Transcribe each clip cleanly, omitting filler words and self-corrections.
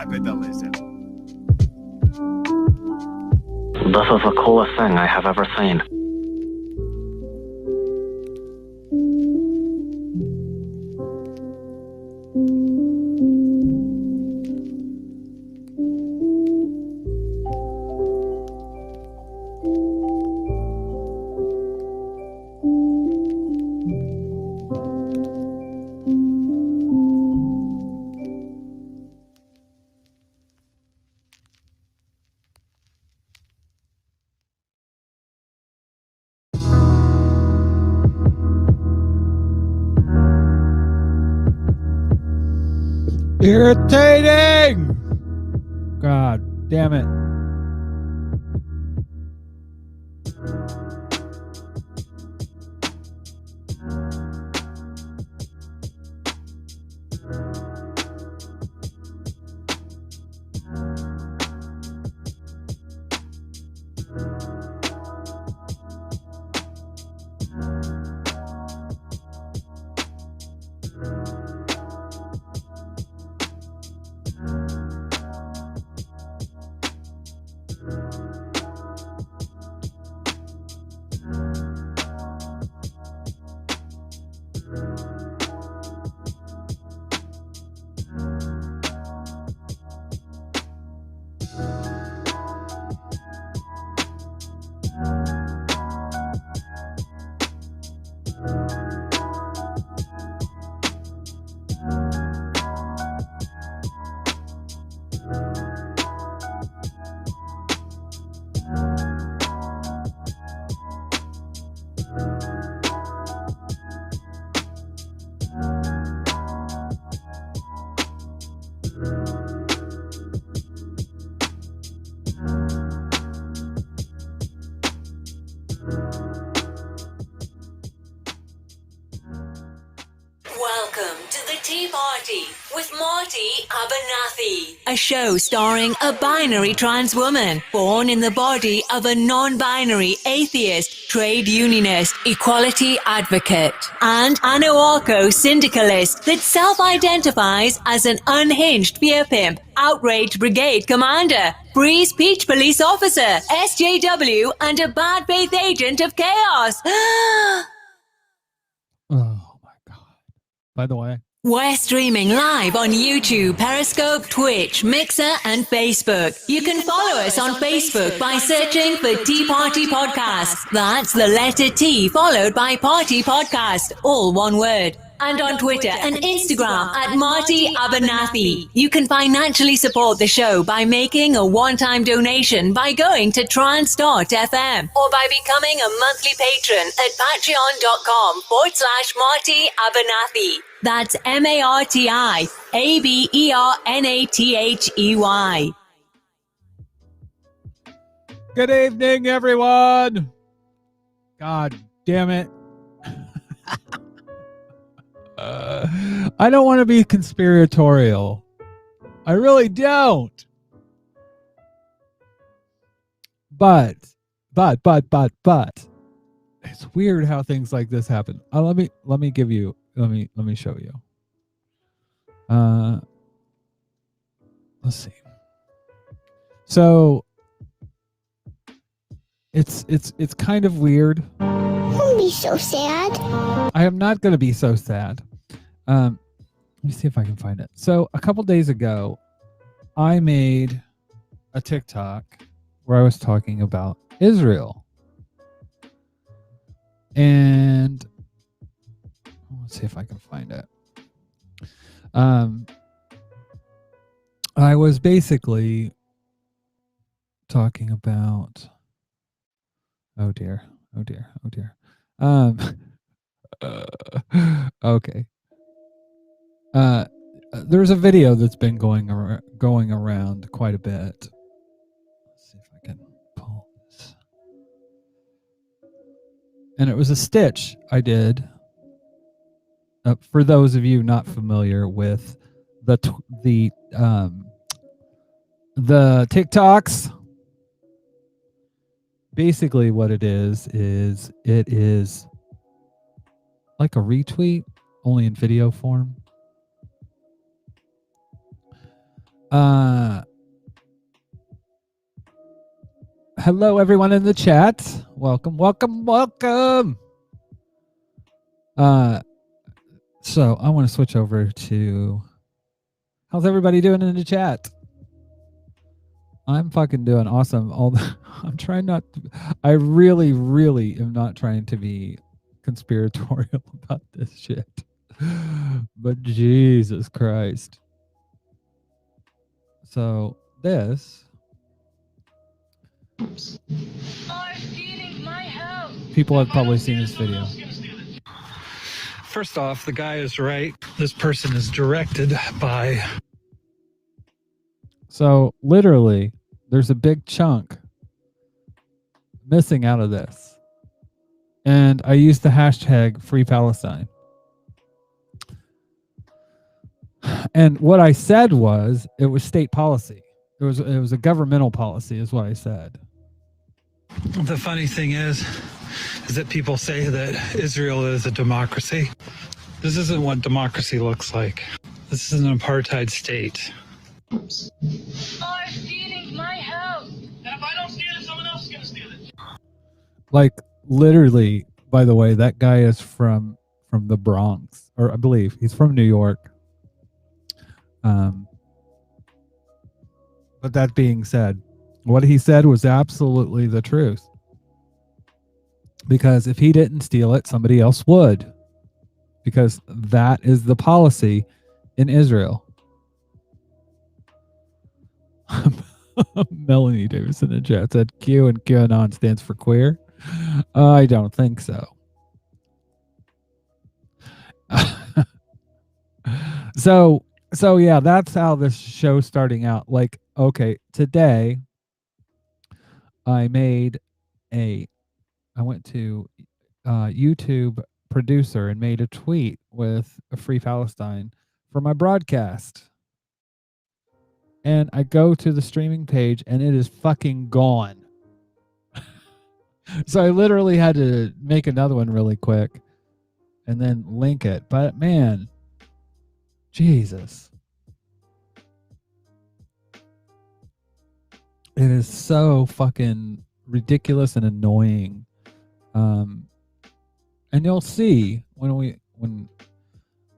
capitalism. This is the coolest thing I have ever seen. Irritating! God damn it. Welcome to the Tea Party with Marty Abernathy, a show starring a binary trans woman born in the body of a non-binary atheist, trade unionist, equality advocate, and anarcho syndicalist that self-identifies as an unhinged beer pimp, outraged brigade commander, Breeze Peach police officer, SJW, and a bad faith agent of chaos. Oh my God. By the way, We're streaming live on YouTube, Periscope, Twitch, Mixer, and Facebook. You can follow us on Facebook by searching for Tea Party Podcast. That's the letter T followed by Party Podcast, all one word. And on Twitter and Instagram at Marty Abernathy. You can financially support the show by making a one-time donation by going to trans.fm or by becoming a monthly patron at patreon.com/Marty Abernathy. That's MartyAbernathy. good evening, everyone. God damn it. I don't want to be conspiratorial. I really don't. But it's weird how things like this happen. Let me show you. Let's see. So it's kind of weird. Don't be so sad. I am not going to be so sad. Let me see if I can find it. So a couple days ago, I made a TikTok where I was talking about Israel. And let's see if I can find it. I was basically talking about oh dear. Okay. There's a video that's been going around quite a bit. Let's see if I can pull this. And it was a stitch I did. For those of you not familiar with the TikToks, basically what it is it is like a retweet, only in video form. Hello, everyone in the chat. Welcome. So I want to switch over to how's everybody doing in the chat? I'm fucking doing awesome. I'm trying not to, I really am not trying to be conspiratorial about this shit. But Jesus Christ. So this people have probably seen this video. First off, the guy is right. This person is directed by. So literally, there's a big chunk missing out of this. And I used the hashtag Free Palestine. And what I said was it was state policy. It was a governmental policy is what I said. The funny thing is that people say that Israel is a democracy. This isn't what democracy looks like. This is an apartheid state. Are stealing my house. And if I don't steal it, someone else is going to steal it. Like literally, by the way, that guy is from the Bronx, or I believe he's from New York. But that being said, what he said was absolutely the truth. Because if he didn't steal it, somebody else would. Because that is the policy in Israel. Melanie Davis in the chat said Q and QAnon stands for queer. I don't think so. So yeah, that's how this show's starting out. Like, okay, today I went to YouTube producer and made a tweet with a Free Palestine for my broadcast. And I go to the streaming page and it is fucking gone. So I literally had to make another one really quick and then link it. But man, Jesus. It is so fucking ridiculous and annoying. And you'll see when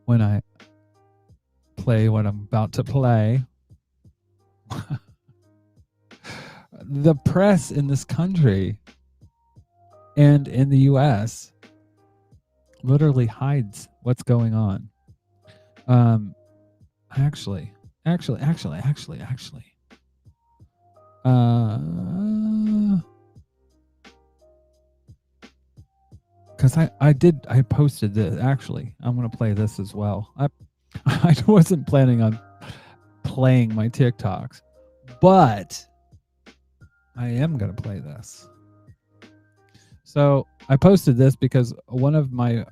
I play what I'm about to play. The press in this country and in the US literally hides what's going on. Actually. Because I posted this. Actually, I'm going to play this as well. I wasn't planning on playing my TikToks, but I am going to play this. So I posted this because one of my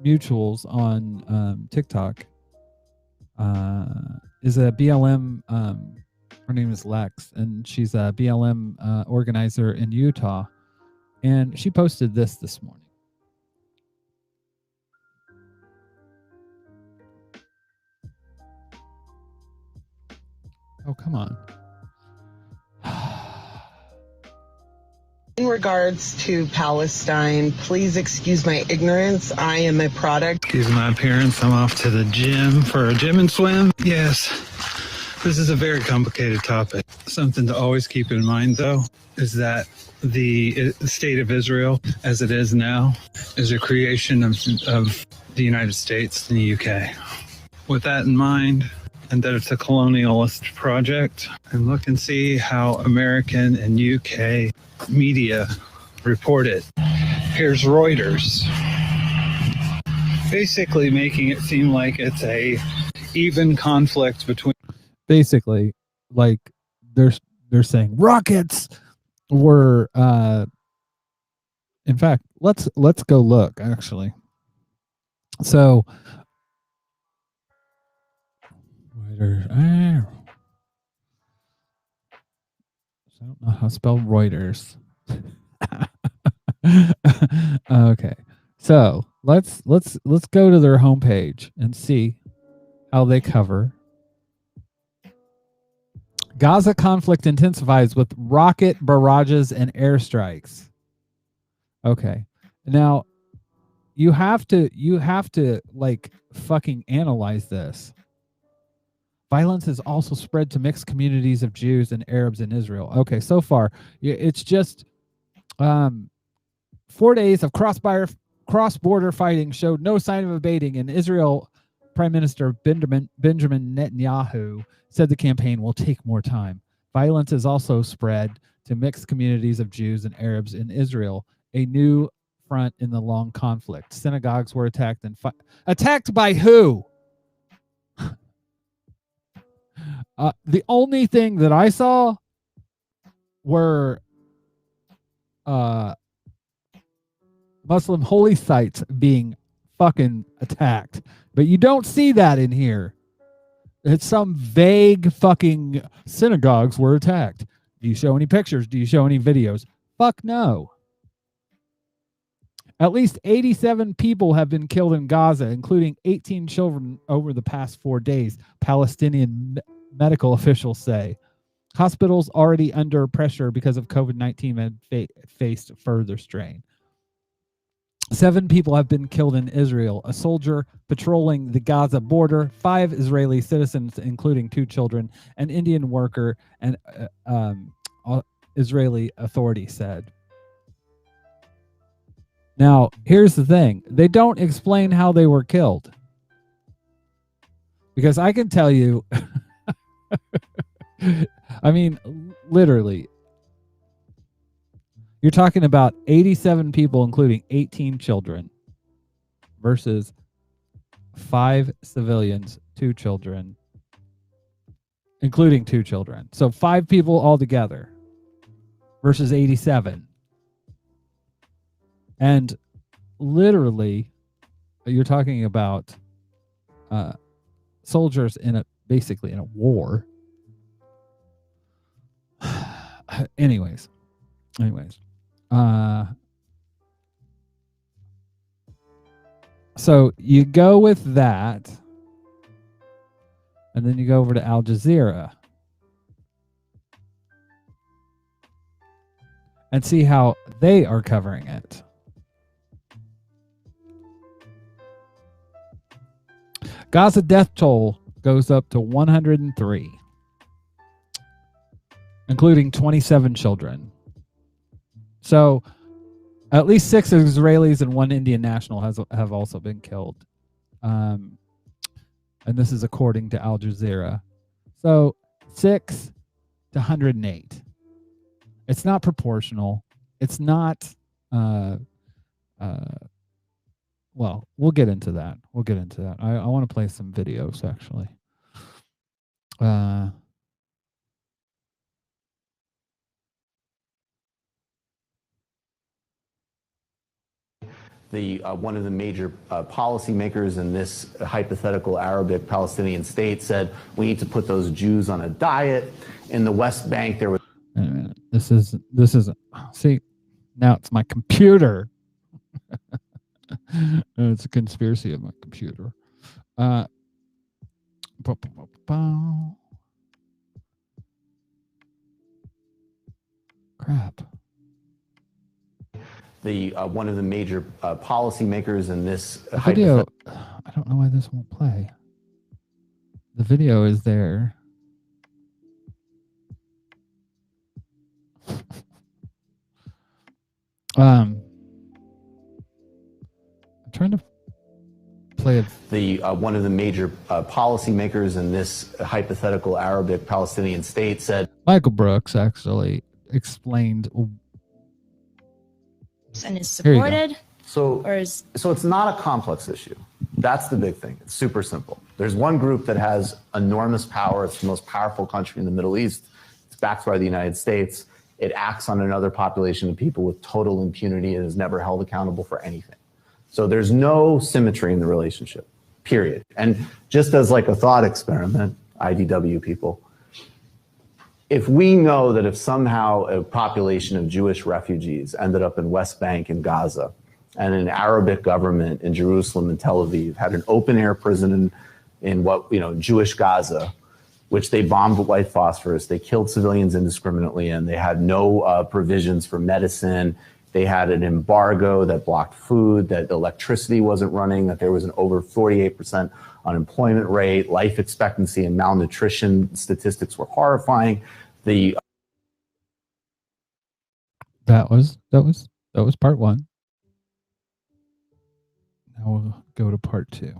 mutuals on TikTok is a BLM. Her name is Lex, and she's a BLM organizer in Utah. And she posted this morning. Oh, come on. In regards to Palestine, please excuse my ignorance. I am a product. Excuse my appearance. I'm off to the gym for a gym and swim. Yes, this is a very complicated topic. Something to always keep in mind, though, is that the state of Israel, as it is now, is a creation of the United States and the UK. With that in mind, and that it's a colonialist project, and look and see how American and UK media report it. Here's Reuters, basically making it seem like it's a even conflict between. Basically, like they're saying rockets were. In fact, let's go look. Actually, so. Reuters. I don't know how to spell Reuters. Okay, so let's go to their homepage and see how they cover. Gaza conflict intensifies with rocket barrages and airstrikes. Okay, now you have to like fucking analyze this. Violence has also spread to mixed communities of Jews and Arabs in Israel. Okay, so far, it's just 4 days of cross-border fighting showed no sign of abating, and Israel Prime Minister Benjamin Netanyahu said the campaign will take more time. Violence has also spread to mixed communities of Jews and Arabs in Israel, a new front in the long conflict. Synagogues were attacked and attacked by who? The only thing that I saw were Muslim holy sites being fucking attacked. But you don't see that in here. It's some vague fucking synagogues were attacked. Do you show any pictures? Do you show any videos? Fuck no. At least 87 people have been killed in Gaza, including 18 children over the past 4 days, Palestinian medical officials say. Hospitals already under pressure because of COVID-19 have faced further strain. 7 people have been killed in Israel. A soldier patrolling the Gaza border, 5 Israeli citizens, including 2 children, an Indian worker, and Israeli authorities said. Now, here's the thing. They don't explain how they were killed. Because I can tell you, I mean, literally, you're talking about 87 people, including 18 children, versus 5 civilians, 2 children, including 2 children. So 5 people altogether versus 87. And literally, you're talking about soldiers basically in a war. anyways, so you go with that, and then you go over to Al Jazeera and see how they are covering it. Gaza death toll goes up to 103, including 27 children. So at least 6 Israelis and 1 Indian national have also been killed. And this is according to Al Jazeera. So 6 to 108. It's not proportional. It's not well, we'll get into that. I want to play some videos, actually. One of the major policymakers in this hypothetical Arabic Palestinian state said we need to put those Jews on a diet. In the West Bank, there was. Wait a minute. This is see, now it's my computer. It's a conspiracy of my computer. Crap. One of the major policymakers in this video. I don't know why this won't play. The video is there. I'm trying to play it. One of the major policymakers in this hypothetical Arabic Palestinian state said. Michael Brooks actually explained. And is supported. So it's not a complex issue. That's the big thing. It's super simple. There's one group that has enormous power. It's the most powerful country in the Middle East. It's backed by the United States. It acts on another population of people with total impunity and is never held accountable for anything. So there's no symmetry in the relationship, period. And just as like a thought experiment, IDW people, if we know that if somehow a population of Jewish refugees ended up in West Bank and Gaza, and an Arabic government in Jerusalem and Tel Aviv had an open air prison in Jewish Gaza, which they bombed with white phosphorus, they killed civilians indiscriminately, and they had no provisions for medicine. They had an embargo that blocked food, that electricity wasn't running, that there was an over 48% unemployment rate, life expectancy and malnutrition statistics were horrifying. That was part 1. Now we'll go to part 2.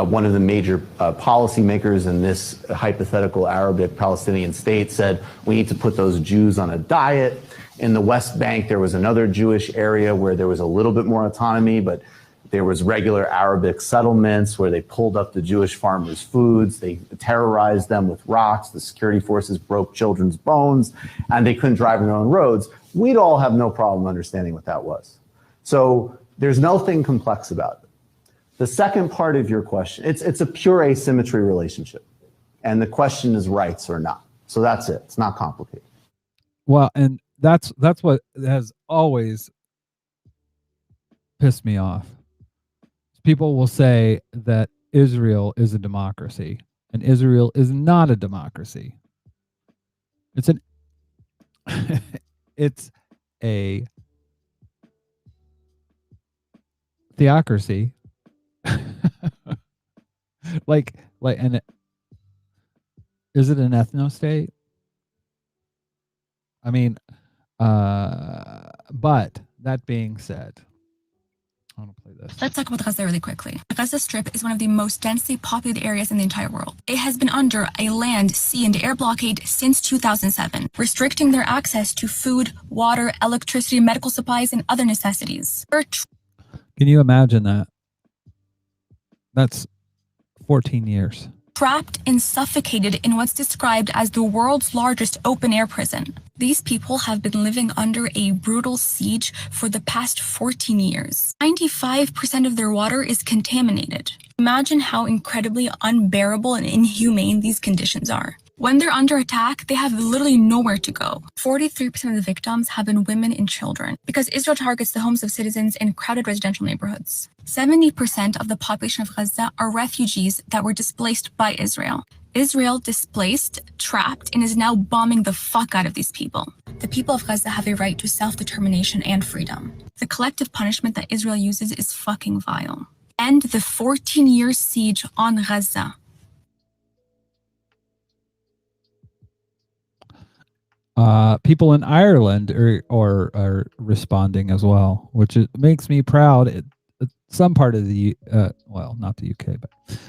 One of the major policymakers in this hypothetical Arabic Palestinian state said we need to put those Jews on a diet. In the West Bank, there was another Jewish area where there was a little bit more autonomy, but there was regular Arabic settlements where they pulled up the Jewish farmers' foods. They terrorized them with rocks. The security forces broke children's bones, and they couldn't drive on their own roads. We'd all have no problem understanding what that was. So there's nothing complex about it. The second part of your question, it's a pure asymmetry relationship. And the question is rights or not. So that's it. It's not complicated. Well, and that's what has always pissed me off. People will say that Israel is a democracy, and Israel is not a democracy. It's a theocracy. And is it an ethno state? I mean, but that being said, I want to play this. Let's talk about Gaza really quickly. The Gaza Strip is one of the most densely populated areas in the entire world. It has been under a land, sea, and air blockade since 2007, restricting their access to food, water, electricity, medical supplies, and other necessities. Can you imagine that? That's 14 years. Trapped and suffocated in what's described as the world's largest open-air prison. These people have been living under a brutal siege for the past 14 years. 95% of their water is contaminated. Imagine how incredibly unbearable and inhumane these conditions are. When they're under attack, they have literally nowhere to go. 43% of the victims have been women and children because Israel targets the homes of citizens in crowded residential neighborhoods. 70% of the population of Gaza are refugees that were displaced by Israel. Israel displaced, trapped, and is now bombing the fuck out of these people. The people of Gaza have a right to self-determination and freedom. The collective punishment that Israel uses is fucking vile. End the 14-year siege on Gaza. People in Ireland are responding as well, which makes me proud. Some part of the well, not the UK, but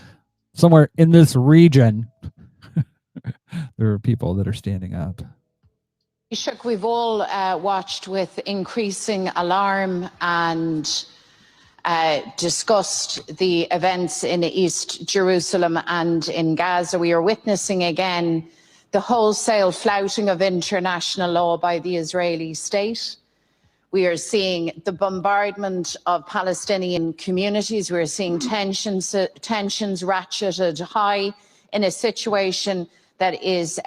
somewhere in this region, there are people that are standing up. Taoiseach, we've all watched with increasing alarm and discussed the events in East Jerusalem and in Gaza. We are witnessing again the wholesale flouting of international law by the Israeli state. We are seeing the bombardment of Palestinian communities. We're seeing tensions ratcheted high in a situation that is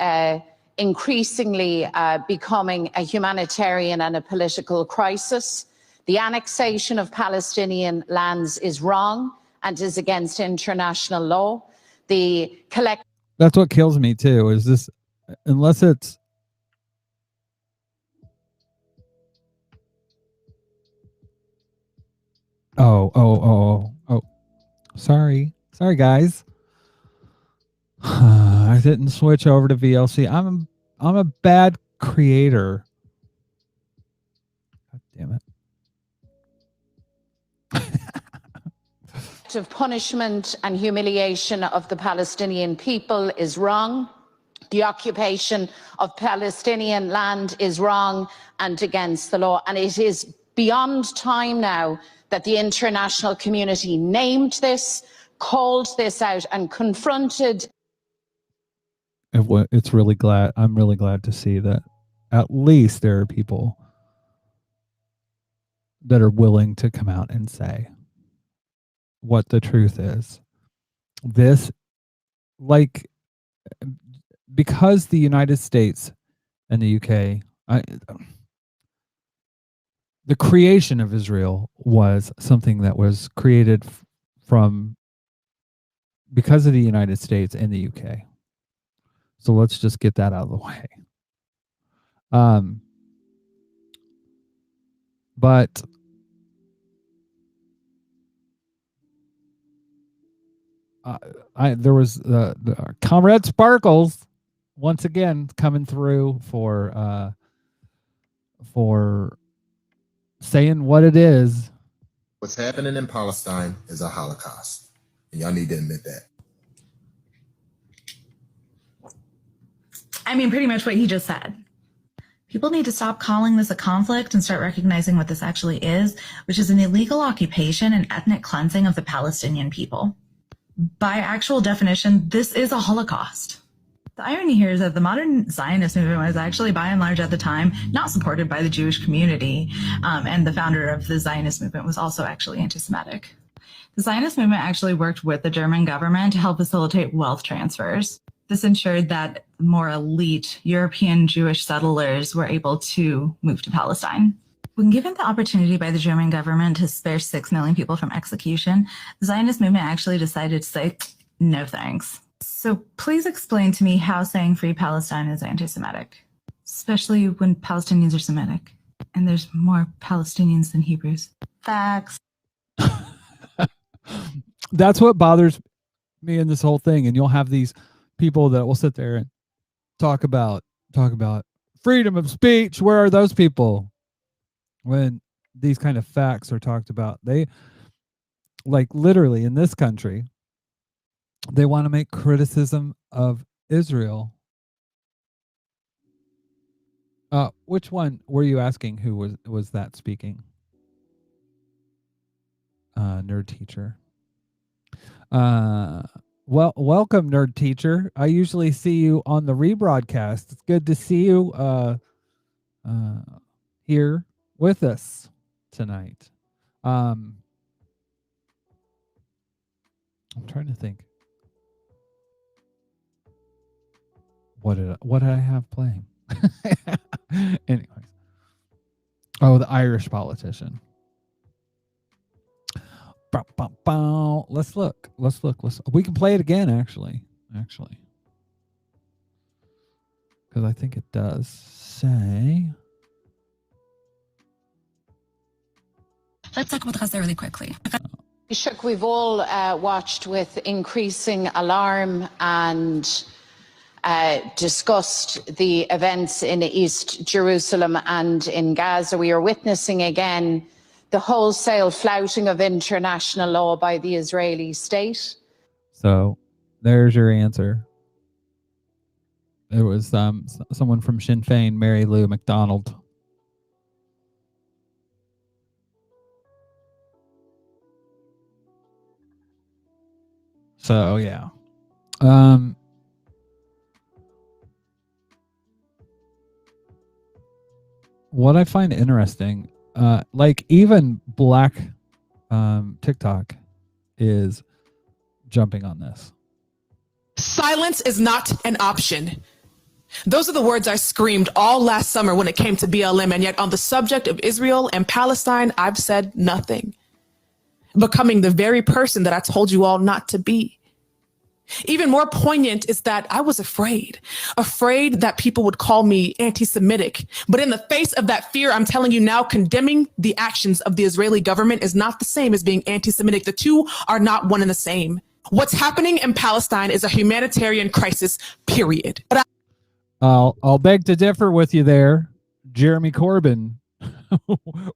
increasingly becoming a humanitarian and a political crisis. The annexation of Palestinian lands is wrong and is against international law. That's what kills me too, is this, unless it's oh sorry guys. I didn't switch over to VLC. I'm a bad creator. God damn it. Of punishment and humiliation of the Palestinian people is wrong. The occupation of Palestinian land is wrong and against the law. And it is beyond time now that the international community named this, called this out, and confronted. It's really glad. I'm really glad to see that at least there are people that are willing to come out and say what the truth is. This, like, because the United States and the UK, the creation of Israel was something that was created because of the United States and the UK. So let's just get that out of the way. But there was the Comrade Sparkles once again coming through for saying what it is. What's happening in Palestine is a Holocaust, and y'all need to admit that. I mean, pretty much what he just said. People need to stop calling this a conflict and start recognizing what this actually is, which is an illegal occupation and ethnic cleansing of the Palestinian people. By actual definition, this is a Holocaust. The irony here is that the modern Zionist movement was actually, by and large at the time, not supported by the Jewish community, and the founder of the Zionist movement was also actually anti-Semitic. The Zionist movement actually worked with the German government to help facilitate wealth transfers. This ensured that more elite European Jewish settlers were able to move to Palestine. When given the opportunity by the German government to spare 6 million people from execution, the Zionist movement actually decided to say, no thanks. So please explain to me how saying free Palestine is anti-Semitic, especially when Palestinians are Semitic and there's more Palestinians than Hebrews. Facts. That's what bothers me in this whole thing. And you'll have these people that will sit there and talk about freedom of speech. Where are those people when these kind of facts are talked about, they, like, literally in this country, they want to make criticism of Israel. Which one were you asking? Who was that speaking? Nerd teacher. Well, welcome, nerd teacher. I usually see you on the rebroadcast. It's good to see you here with us tonight. I'm trying to think. What did I have playing? Anyways. Oh, the Irish politician. Let's look. We can play it again, actually. Because I think it does say. Let's talk about Gaza really quickly. Ishak, we've all watched with increasing alarm and discussed the events in East Jerusalem and in Gaza. We are witnessing again the wholesale flouting of international law by the Israeli state. So there's your answer. There was someone from Sinn Féin, Mary Lou McDonald. So yeah. What I find interesting, like even Black TikTok is jumping on this. Silence is not an option. Those are the words I screamed all last summer when it came to BLM, and yet on the subject of Israel and Palestine, I've said nothing. Becoming the very person that I told you all not to be. Even more poignant is that I was afraid that people would call me anti-Semitic. But in the face of that fear, I'm telling you now, condemning the actions of the Israeli government is not the same as being anti-Semitic. The two are not one and the same. What's happening in Palestine is a humanitarian crisis, period. But I'll beg to differ with you there. Jeremy Corbyn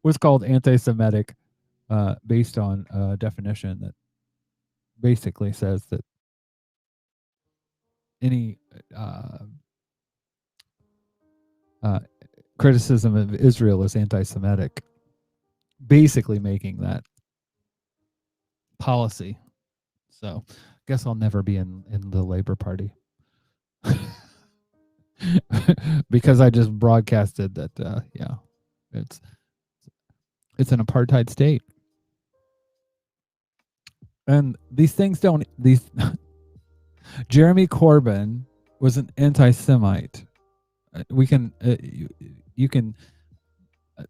was called anti-Semitic based on a definition that basically says that any criticism of Israel is anti-Semitic, basically making that policy. So I guess I'll never be in the Labor Party. Because I just broadcasted that yeah, it's an apartheid state. And these things don't Jeremy Corbyn was an anti-Semite. We can you can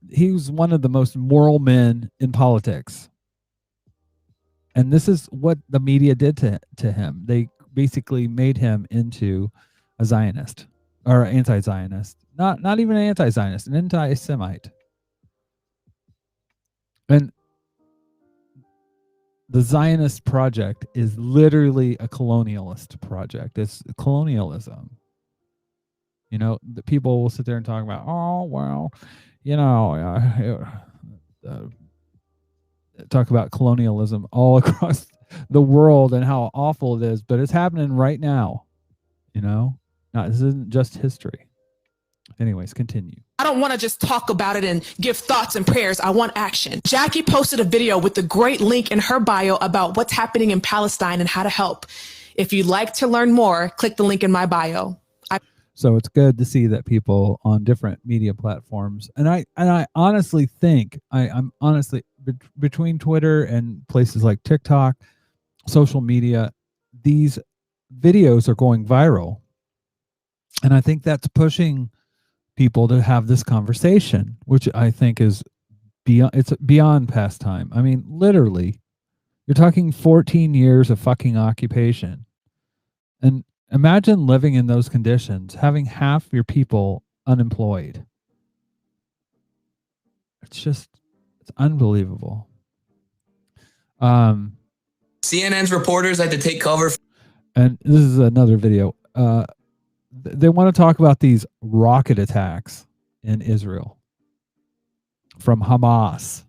he was one of the most moral men in politics. And this is what the media did to him. They basically made him into a Zionist or anti-Zionist. Not even an anti-Zionist, an anti-Semite. And the Zionist project is literally a colonialist project. It's colonialism. You know, the people will sit there and talk about, oh, well, you know, talk about colonialism all across the world and how awful it is, but it's happening right now. You know, now this isn't just history. Anyways, continue. I don't want to just talk about it and give thoughts and prayers. I want action. Jackie posted a video with the great link in her bio about what's happening in Palestine and how to help. If you'd like to learn more, click the link in my bio. So it's good to see that people on different media platforms, and I honestly think I'm honestly between Twitter and places like TikTok, social media, these videos are going viral, and I think that's pushing people to have this conversation, which I think is beyond pastime. I mean, literally, you're talking 14 years of fucking occupation, and imagine living in those conditions, having half your people unemployed. It's unbelievable. CNN's reporters had to take cover. And this is another video. They want to talk about these rocket attacks in Israel. from Hamas.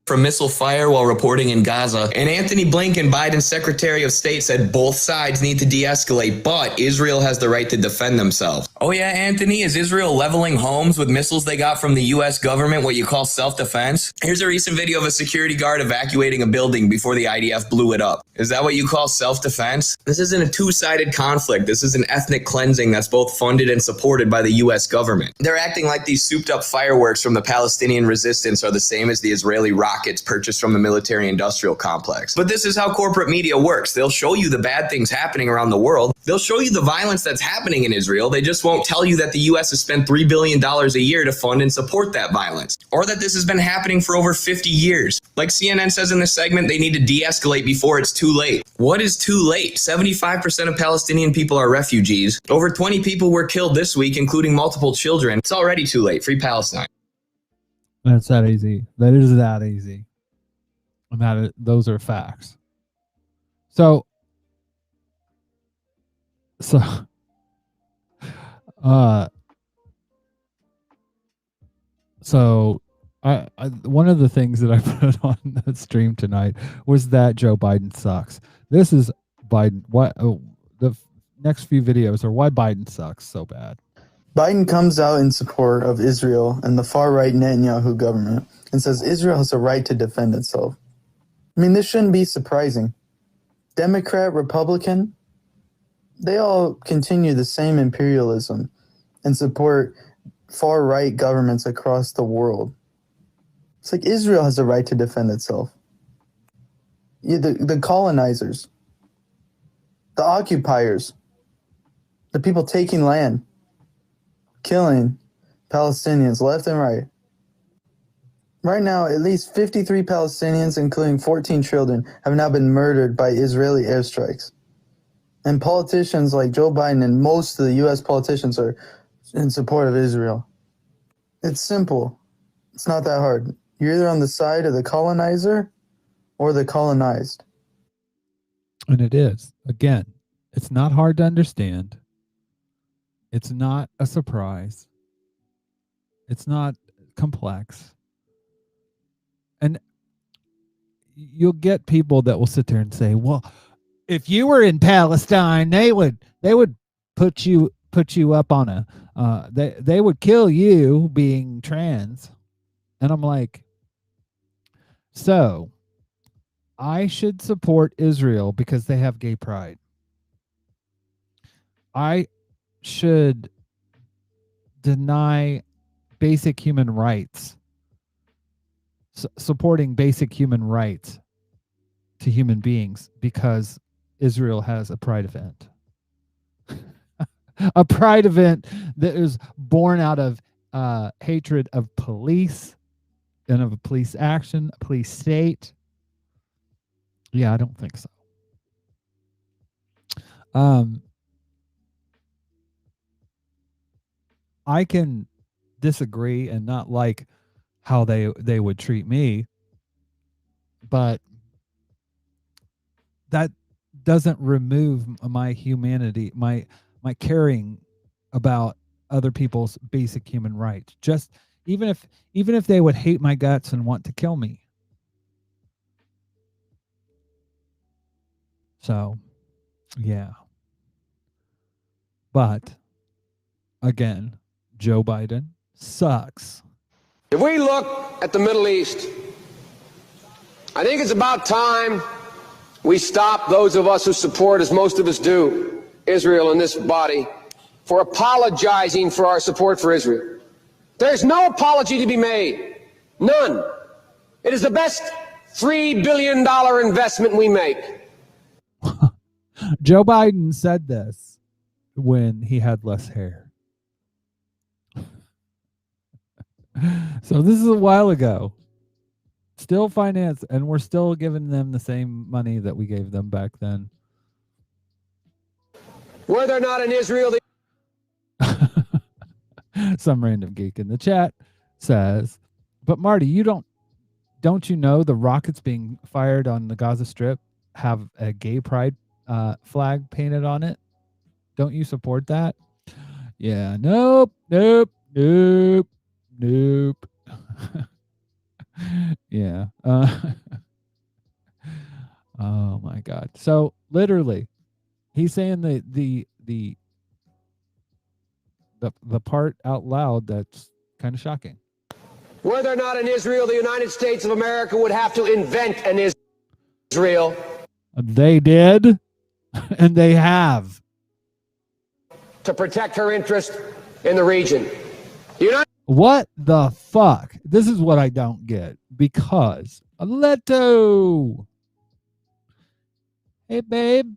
From missile fire while reporting in Gaza. And Anthony Blinken, Biden's Secretary of State, said both sides need to de-escalate, but Israel has the right to defend themselves. Oh yeah, Anthony, is Israel leveling homes with missiles they got from the U.S. government, what you call self-defense? Here's a recent video of a security guard evacuating a building before the IDF blew it up. Is that what you call self-defense? This isn't a two-sided conflict. This is an ethnic cleansing that's both funded and supported by the U.S. government. They're acting like these souped-up fireworks from the Palestinian resistance are the same as the Israeli rockets purchased from the military-industrial complex. But this is how corporate media works. They'll show you the bad things happening around the world. They'll show you the violence that's happening in Israel. They just won't tell you that the U.S. has spent $3 billion a year to fund and support that violence, or that this has been happening for over 50 years. Like CNN says in this segment, they need to de-escalate before it's too late. What is too late? 75% of Palestinian people are refugees. Over 20 people were killed this week, including multiple children. It's already too late. Free Palestine. That's that easy. That is that easy. And those are facts. So I one of the things that I put on the stream tonight was that Joe Biden sucks. This is Biden. The next few videos are why Biden sucks so bad. Biden comes out in support of Israel and the far-right Netanyahu government and says Israel has a right to defend itself. I mean, this shouldn't be surprising. Democrat, Republican, they all continue the same imperialism and support far-right governments across the world. It's like Israel has a right to defend itself. The colonizers, the occupiers, the people taking land, killing Palestinians left and right. Right now, at least 53 Palestinians, including 14 children, have now been murdered by Israeli airstrikes. And politicians like Joe Biden and most of the U.S. politicians are in support of Israel. It's simple. It's not that hard. You're either on the side of the colonizer or the colonized. And it is. Again, it's not hard to understand. It's not a surprise. It's not complex. And you'll get people that will sit there and say, well, if you were in Palestine, they would put you up on a they would kill you being trans. And I'm like, so I should support Israel because they have gay pride. I should deny basic human rights, supporting basic human rights to human beings because Israel has a pride event. A pride event that is born out of hatred of police and of a police action, a police state. Yeah, I don't think so. I can disagree and not like how they would treat me, but that doesn't remove my humanity, my caring about other people's basic human rights. Just even if they would hate my guts and want to kill me. So, yeah. But again, Joe Biden sucks. If we look at the Middle East, I think it's about time we stop, those of us who support, as most of us do, Israel in this body, for apologizing for our support for Israel. There's no apology to be made. None. It is the best $3 billion investment we make. Joe Biden said this when he had less hair. So this is a while ago. Still finance, and we're still giving them the same money that we gave them back then. Were there not in Israel... Some random geek in the chat says, but Marty, don't you know the rockets being fired on the Gaza Strip have a gay pride flag painted on it? Don't you support that? Yeah, nope. Yeah. Oh my God. So literally, he's saying the part out loud that's kind of shocking. Were there not an Israel, the United States of America would have to invent an Israel. They did, and they have. To protect her interest in the region. What the fuck? This is what I don't get. Because Leto. Hey, babe.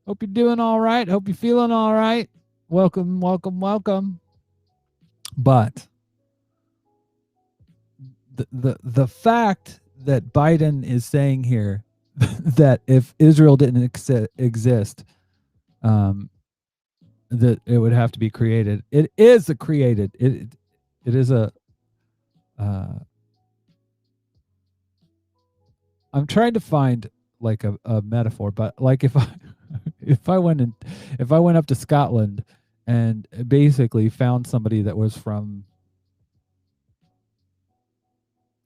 Hope you're doing all right. Hope you're feeling all right. Welcome, welcome, welcome. But the fact that Biden is saying here that if Israel didn't exist, that it would have to be created. It is a created. It is a. I'm trying to find like a metaphor, but like if I went up to Scotland and basically found somebody that was from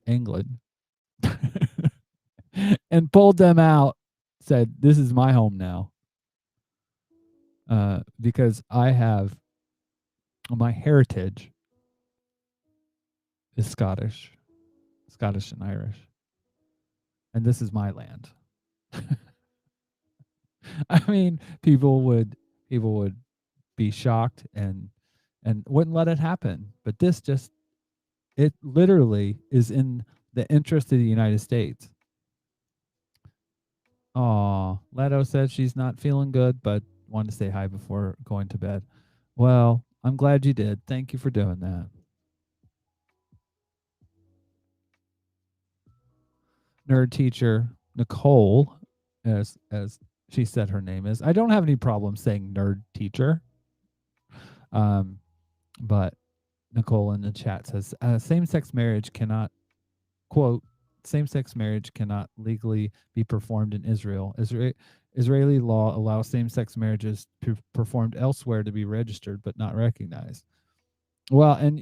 England and pulled them out, said, "This is my home now," because I have my heritage is Scottish and Irish, and this is my land. I mean, people would be shocked and wouldn't let it happen. But this just, it literally is in the interest of the United States. Aw, Leto said she's not feeling good, but wanted to say hi before going to bed. Well, I'm glad you did. Thank you for doing that. Nerd teacher Nicole, as she said her name is. I don't have any problem saying nerd teacher. But Nicole in the chat says same-sex marriage cannot, quote, same-sex marriage cannot legally be performed in Israel. Israeli law allows same-sex marriages performed elsewhere to be registered but not recognized. Well, and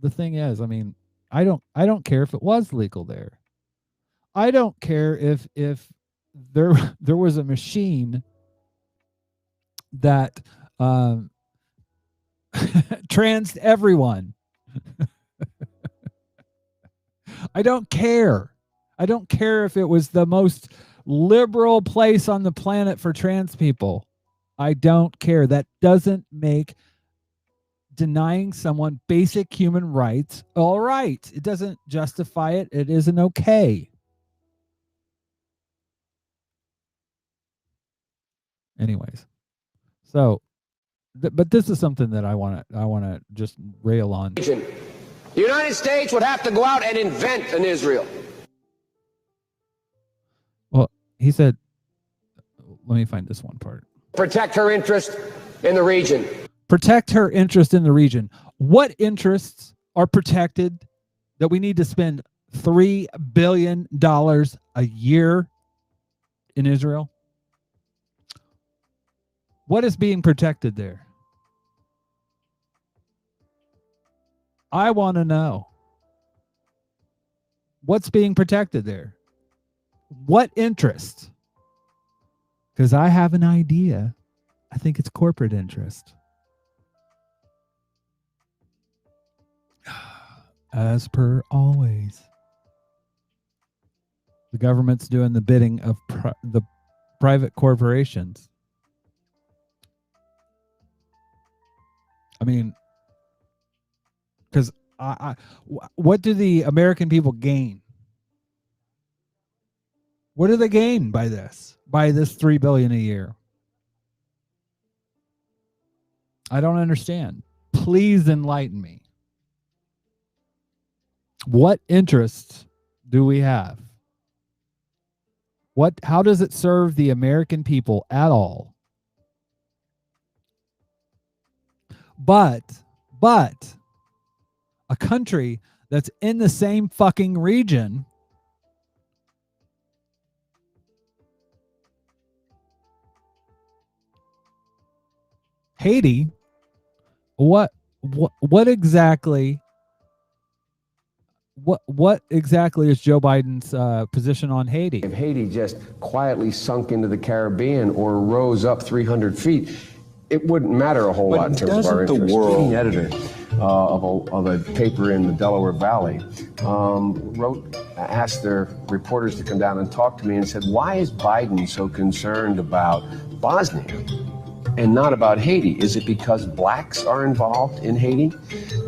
the thing is, I mean, I don't care if it was legal there. I don't care if there was a machine that trans everyone. I don't care. I don't care if it was the most liberal place on the planet for trans people. I don't care. That doesn't make denying someone basic human rights all right. It doesn't justify it. It isn't okay. Anyways, so, but this is something that I want to just rail on. The United States would have to go out and invent an Israel. Well, he said, let me find this one part. Protect her interest in the region. Protect her interest in the region. What interests are protected that we need to spend $3 billion a year in Israel? What is being protected there? I want to know. What's being protected there? What interest? Because I have an idea. I think it's corporate interest. As per always. The government's doing the bidding of the private corporations. I mean, because what do the American people gain? What do they gain by this $3 billion a year? I don't understand. Please enlighten me. What interests do we have? How does it serve the American people at all? But a country that's in the same fucking region Haiti, what exactly what exactly is Joe Biden's position on Haiti? If Haiti just quietly sunk into the Caribbean or rose up 300 feet, it wouldn't matter a whole lot in terms of our interest. The leading editor of a paper in the Delaware Valley asked their reporters to come down and talk to me and said, why is Biden so concerned about Bosnia and not about Haiti? Is it because blacks are involved in Haiti?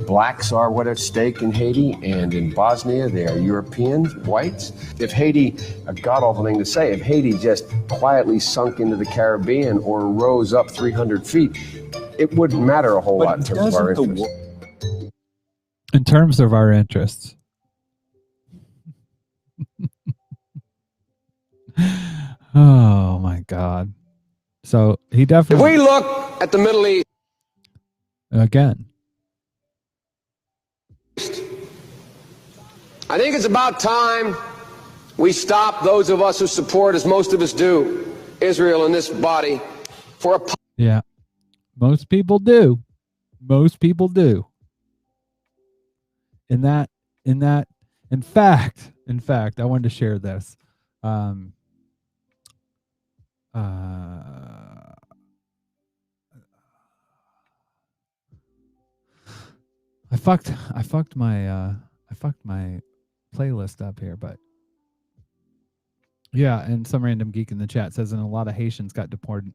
Blacks are what at stake in Haiti, and in Bosnia they are Europeans, whites. If Haiti, a god-awful thing to say, if Haiti just quietly sunk into the Caribbean or rose up 300 feet, it wouldn't matter a whole lot in terms of our interests. In terms of our interests. Oh my God. So he definitely. If we look at the Middle East again, I think it's about time we stop, those of us who support, as most of us do, Israel in this body, for a. Yeah, most people do. Most people do. In fact, I wanted to share this. I fucked my playlist up here, but yeah, and some random geek in the chat says, and a lot of Haitians got deported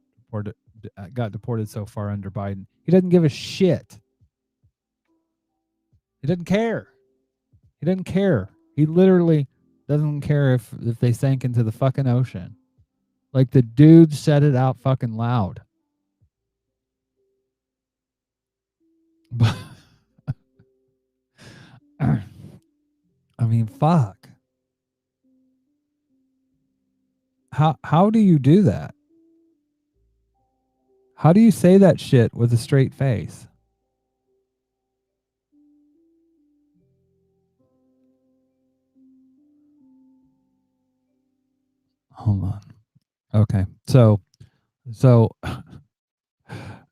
so far under Biden. He doesn't give a shit. He doesn't care. He doesn't care. He literally doesn't care if they sank into the fucking ocean. Like the dude said it out fucking loud. But I mean, fuck. How do you do that? How do you say that shit with a straight face? Hold on. Okay. So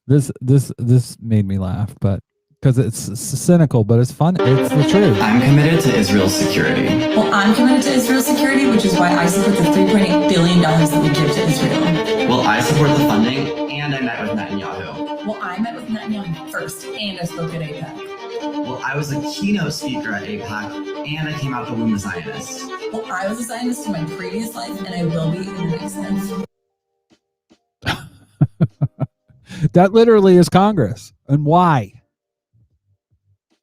this made me laugh, but because it's cynical, but it's fun. It's the truth. I'm committed to Israel's security. Well, I'm committed to Israel's security, which is why I support the $3.8 billion that we give to Israel. Well, I support the funding, and I met with Netanyahu. Well, I met with Netanyahu first, and I spoke at APEC. Well, I was a keynote speaker at APEC, and I came out to win the Zionists. Well, I was a Zionist in my previous life, and I will be in the next life. That literally is Congress. And why?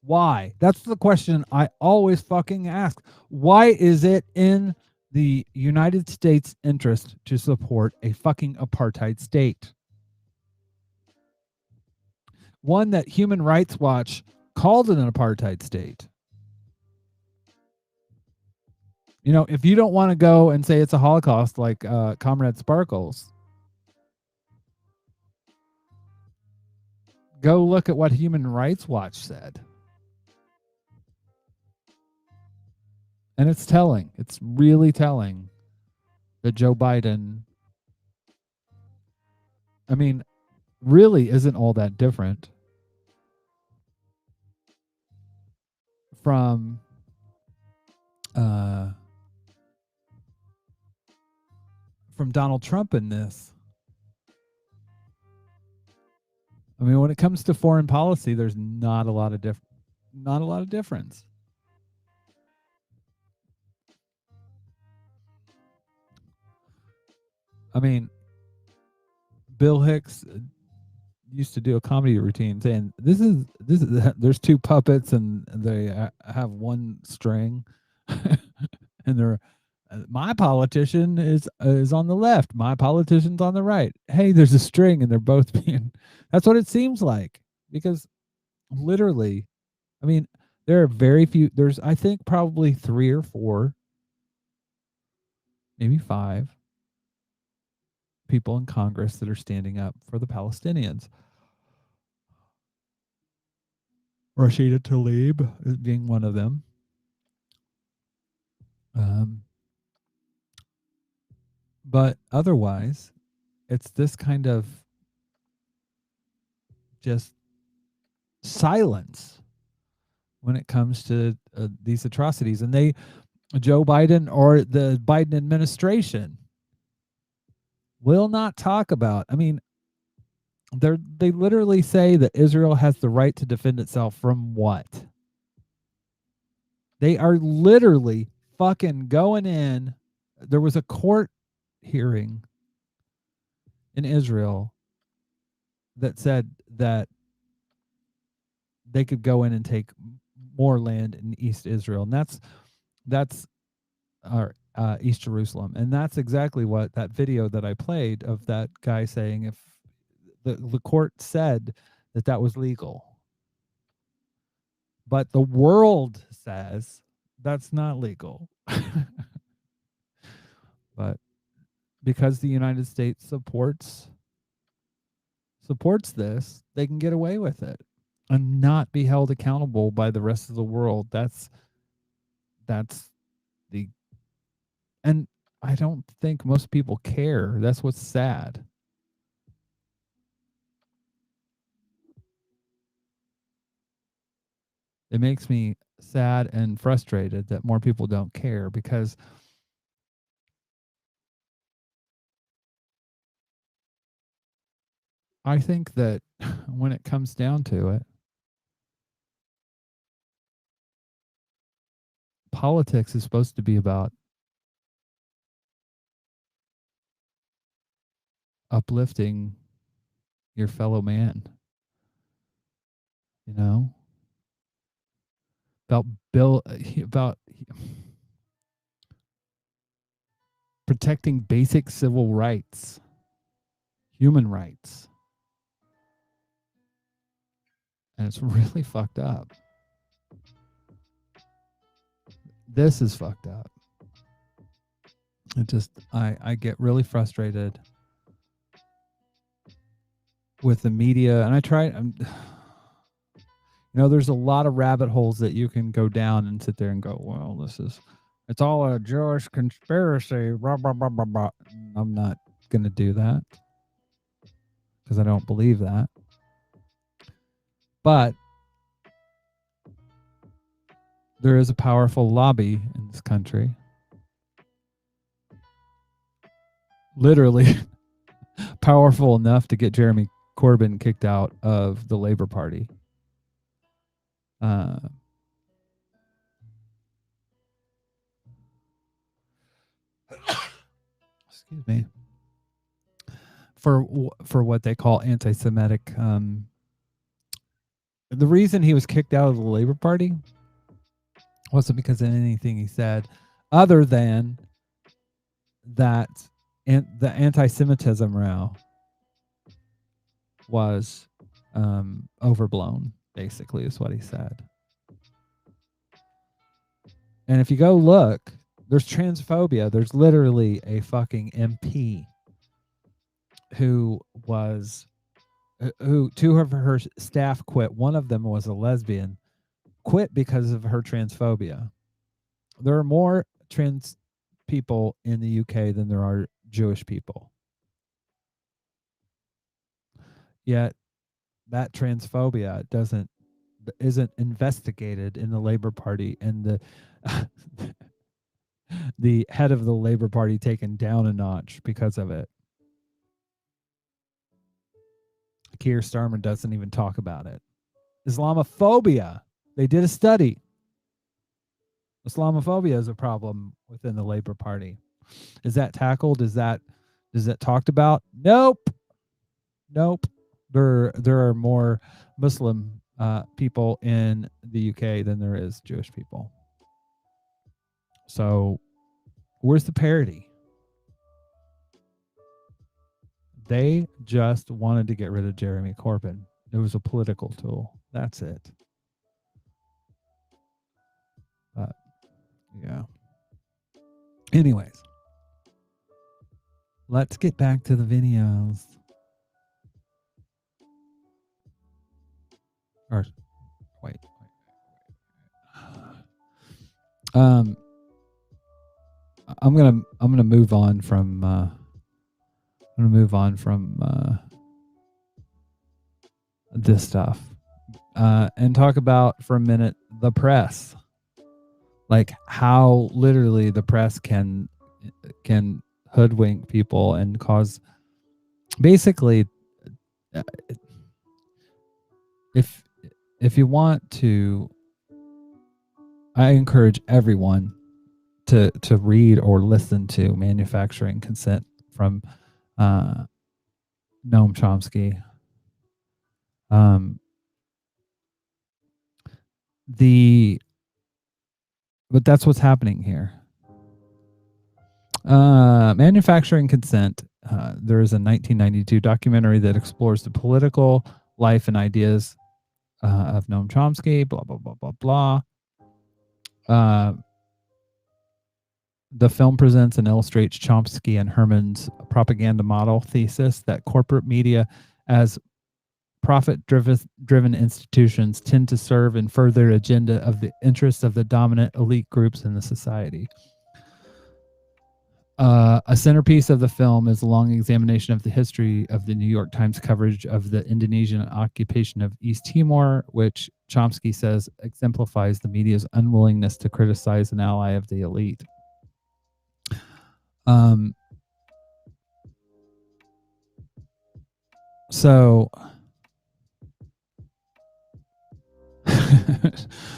Why? That's the question I always fucking ask. Why is it in the United States' interest to support a fucking apartheid state? One that Human Rights Watch called it an apartheid state. You know, if you don't want to go and say it's a Holocaust like Comrade Sparkles, go look at what Human Rights Watch said. And it's telling. It's really telling that Joe Biden, I mean, really isn't all that different from Donald Trump in this. I mean, when it comes to foreign policy, there's not a lot of difference. I mean, Bill Hicks used to do a comedy routine saying, "This is there's two puppets and they have one string, and they're my politician is on the left, my politician's on the right. Hey, there's a string and they're both being." That's what it seems like, because literally, I mean, there are very few. There's, I think, probably 3 or 4, maybe 5 people in Congress that are standing up for the Palestinians. Rashida Tlaib is being one of them. But otherwise, it's this kind of just silence when it comes to these atrocities. And Joe Biden or the Biden administration will not talk about. I mean, they literally say that Israel has the right to defend itself from what? They are literally fucking going in. There was a court hearing in Israel that said that they could go in and take more land in East Israel, and that's East Jerusalem, and that's exactly what that video that I played of that guy saying if the court said that was legal, but the world says that's not legal. But because the United States supports this, they can get away with it and not be held accountable by the rest of the world. That's the, and I don't think most people care. That's what's sad. It makes me sad and frustrated that more people don't care, because I think that when it comes down to it, politics is supposed to be about uplifting your fellow man, you know, about protecting basic civil rights, human rights. And it's really fucked up. This is fucked up. It just, I get really frustrated with the media, and I try, there's a lot of rabbit holes that you can go down and sit there and go, well, it's all a Jewish conspiracy, blah, blah, blah, blah, blah. I'm not going to do that because I don't believe that. But there is a powerful lobby in this country, literally powerful enough to get Jeremy Corbyn kicked out of the Labour Party. Excuse me. For what they call anti-Semitic. The reason he was kicked out of the Labour Party wasn't because of anything he said, other than that the anti-Semitism row was overblown, basically, is what he said. And if you go look, there's transphobia. There's literally a fucking MP who two of her staff quit. One of them was a lesbian, quit because of her transphobia. There are more trans people in the UK than there are Jewish people. Yet that transphobia isn't investigated in the Labour Party, and the head of the Labour Party taken down a notch because of it. Keir Starmer doesn't even talk about it. Islamophobia. They did a study. Islamophobia is a problem within the Labour Party. Is that tackled? Is that talked about? Nope. There are more Muslim people in the UK than there is Jewish people. So where's the parity? They just wanted to get rid of Jeremy Corbyn. It was a political tool. That's it. But yeah. Anyways, let's get back to the videos. Or wait. I'm gonna move on from this stuff and talk about for a minute the press, like how literally the press can hoodwink people and cause, basically, if you want to, I encourage everyone to read or listen to Manufacturing Consent from Noam Chomsky. But that's what's happening here. Manufacturing Consent. There is a 1992 documentary that explores the political life and ideas of Noam Chomsky. Blah blah blah blah blah. The film presents and illustrates Chomsky and Herman's propaganda model thesis that corporate media, as profit-driven institutions, tend to serve and further agenda of the interests of the dominant elite groups in the society. A centerpiece of the film is a long examination of the history of the New York Times coverage of the Indonesian occupation of East Timor, which Chomsky says exemplifies the media's unwillingness to criticize an ally of the elite. So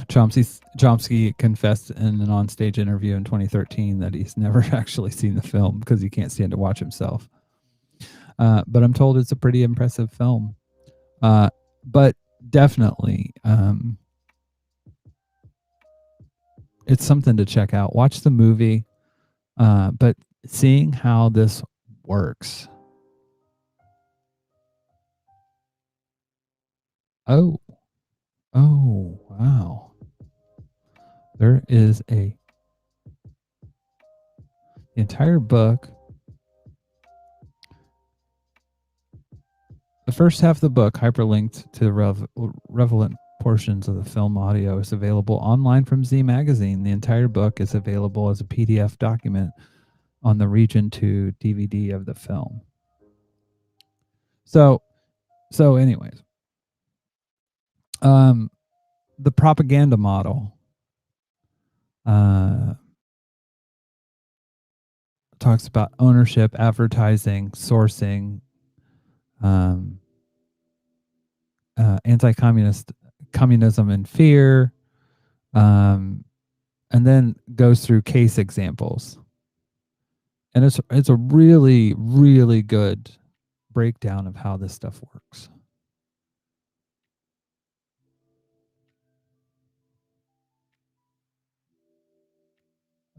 Chomsky confessed in an onstage interview in 2013 that he's never actually seen the film because he can't stand to watch himself. But I'm told it's a pretty impressive film. But definitely, it's something to check out. Watch the movie, but seeing how this works. Oh, wow. There is the entire book. The first half of the book, hyperlinked to the relevant portions of the film audio, is available online from Z Magazine. The entire book is available as a PDF document on the Region 2 DVD of the film. So anyways, the propaganda model talks about ownership, advertising, sourcing, communism and fear, and then goes through case examples. And it's a really, really good breakdown of how this stuff works.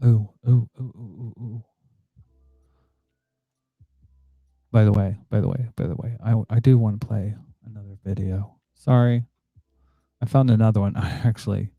Ooh. By the way, I do want to play another video. Sorry. I found another one. I actually.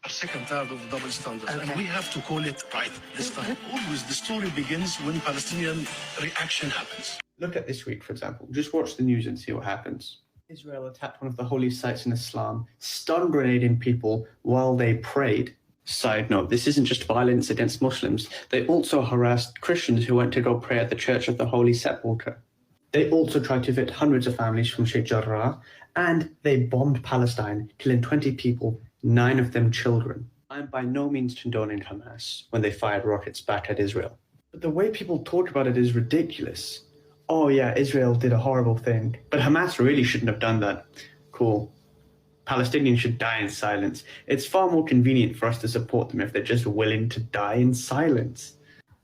I'm sick and tired of double standards, and we have to call it right this time. Always the story begins when Palestinian reaction happens. Look at this week, for example. Just watch the news and see what happens. Israel attacked one of the holy sites in Islam, stun grenading people while they prayed. Side note, this isn't just violence against Muslims. They also harassed Christians who went to go pray at the Church of the Holy Sepulchre. They also tried to evict hundreds of families from Sheikh Jarrah, and they bombed Palestine, killing 20 people, 9 of them children. I'm by no means condoning Hamas when they fired rockets back at Israel. But the way people talk about it is ridiculous. Oh yeah, Israel did a horrible thing, but Hamas really shouldn't have done that. Cool. Palestinians should die in silence. It's far more convenient for us to support them if they're just willing to die in silence.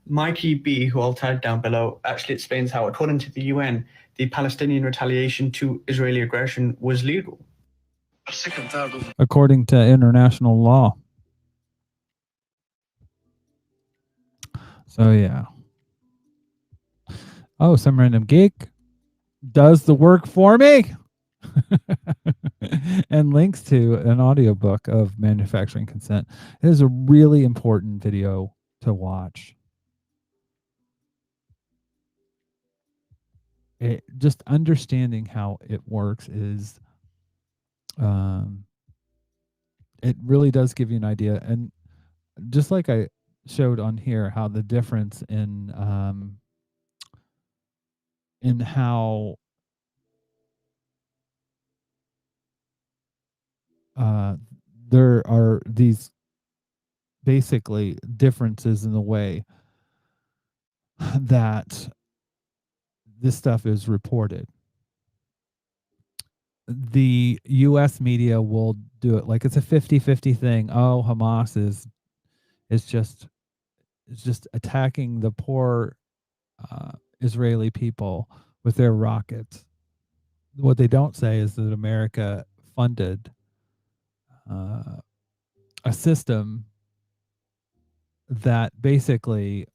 Mikey B, who I'll tag down below, actually explains how, according to the UN, the Palestinian retaliation to Israeli aggression was legal. According to international law. So yeah. Oh, some random geek does the work for me. And links to an audiobook of Manufacturing Consent. It is a really important video to watch. Just understanding how it works is, it really does give you an idea. And just like I showed on here, how the difference in how there are these basically differences in the way that this stuff is reported. The US media will do it like it's a 50-50 thing. Oh, Hamas is just attacking the poor Israeli people with their rockets. What they don't say is that America funded a system that basically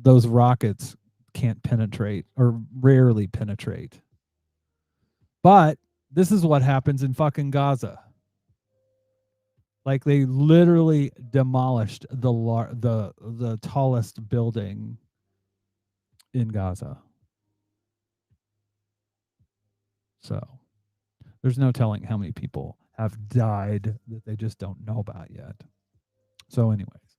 those rockets can't penetrate or rarely penetrate. But this is what happens in fucking Gaza. Like they literally demolished the tallest building in Gaza. So there's no telling how many people have died that they just don't know about yet. So anyways,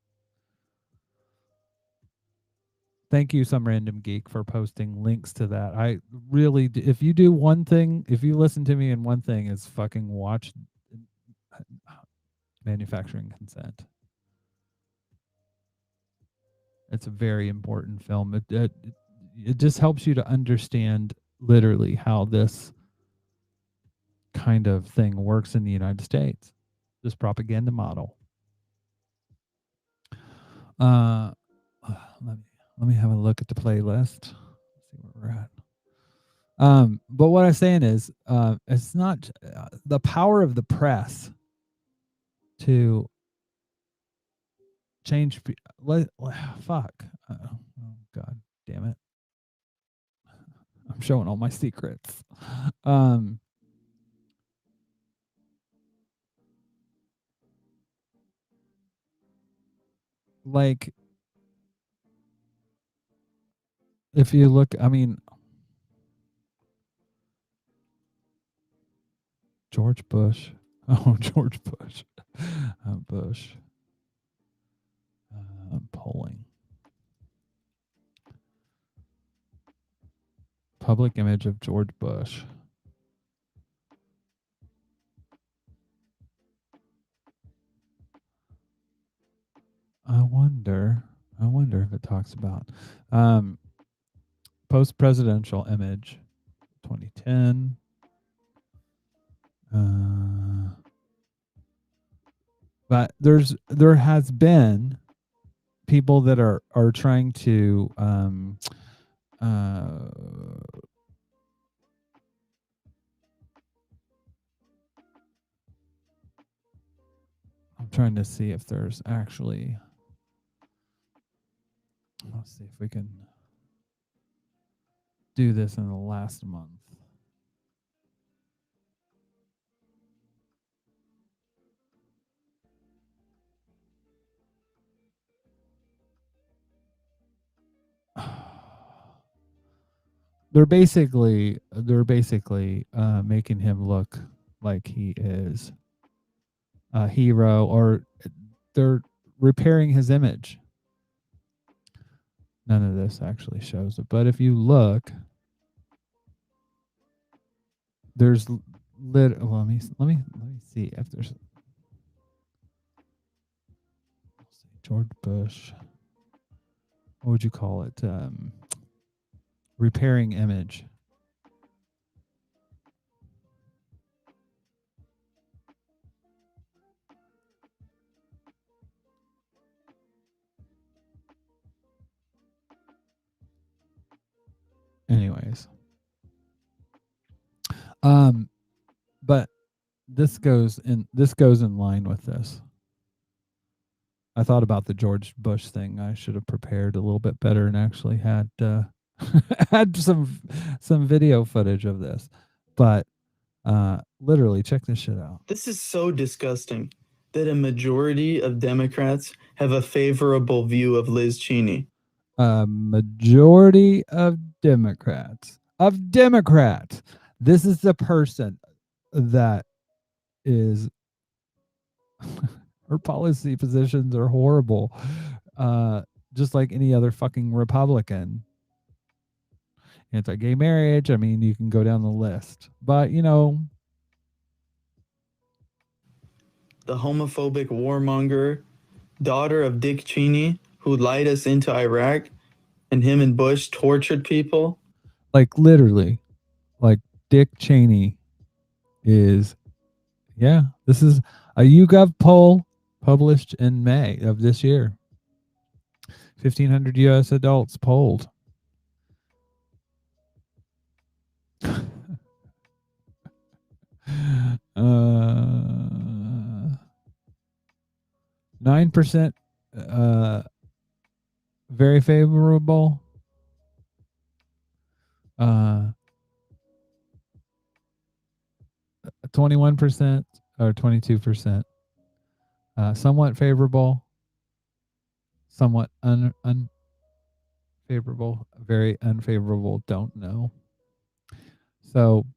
thank you, some random geek, for posting links to that. I really, if you do one thing, if you listen to me in one thing, is fucking watch Manufacturing Consent. It's a very important film. It just helps you to understand literally how this kind of thing works in the United States. This propaganda model. Let me have a look at the playlist. See where we're at. But what I'm saying is, it's not the power of the press to change. Fuck. Oh God damn it. I'm showing all my secrets. Like, if you look, I mean, George Bush. Oh, George Bush. Bush. Polling. Public image of George Bush. I wonder if it talks about post-presidential image 2010. But there has been people that are trying to I'm trying to see if there's actually, let's see if we can do this in the last month. They're basically making him look like he is a hero, or they're repairing his image. None of this actually shows it, but if you look, there's let me see if there's George Bush. What would you call it? Repairing image. Anyways. But this goes in line with this. I thought about the George Bush thing. I should have prepared a little bit better and actually had had some video footage of this. But literally, check this shit out. This is so disgusting that a majority of Democrats have a favorable view of Liz Cheney. A majority of Democrats. This is the person that is her policy positions are horrible. Just like any other fucking Republican. Anti-gay marriage. I mean, you can go down the list. But, you know, the homophobic warmonger, daughter of Dick Cheney, who lied us into Iraq, and him and Bush tortured people. Like literally, like Dick Cheney is, yeah, this is a YouGov poll published in May of this year. 1,500 U.S. adults polled. 9% very favorable. 21% or 22%. Somewhat favorable. Somewhat unfavorable. Very unfavorable. Don't know. So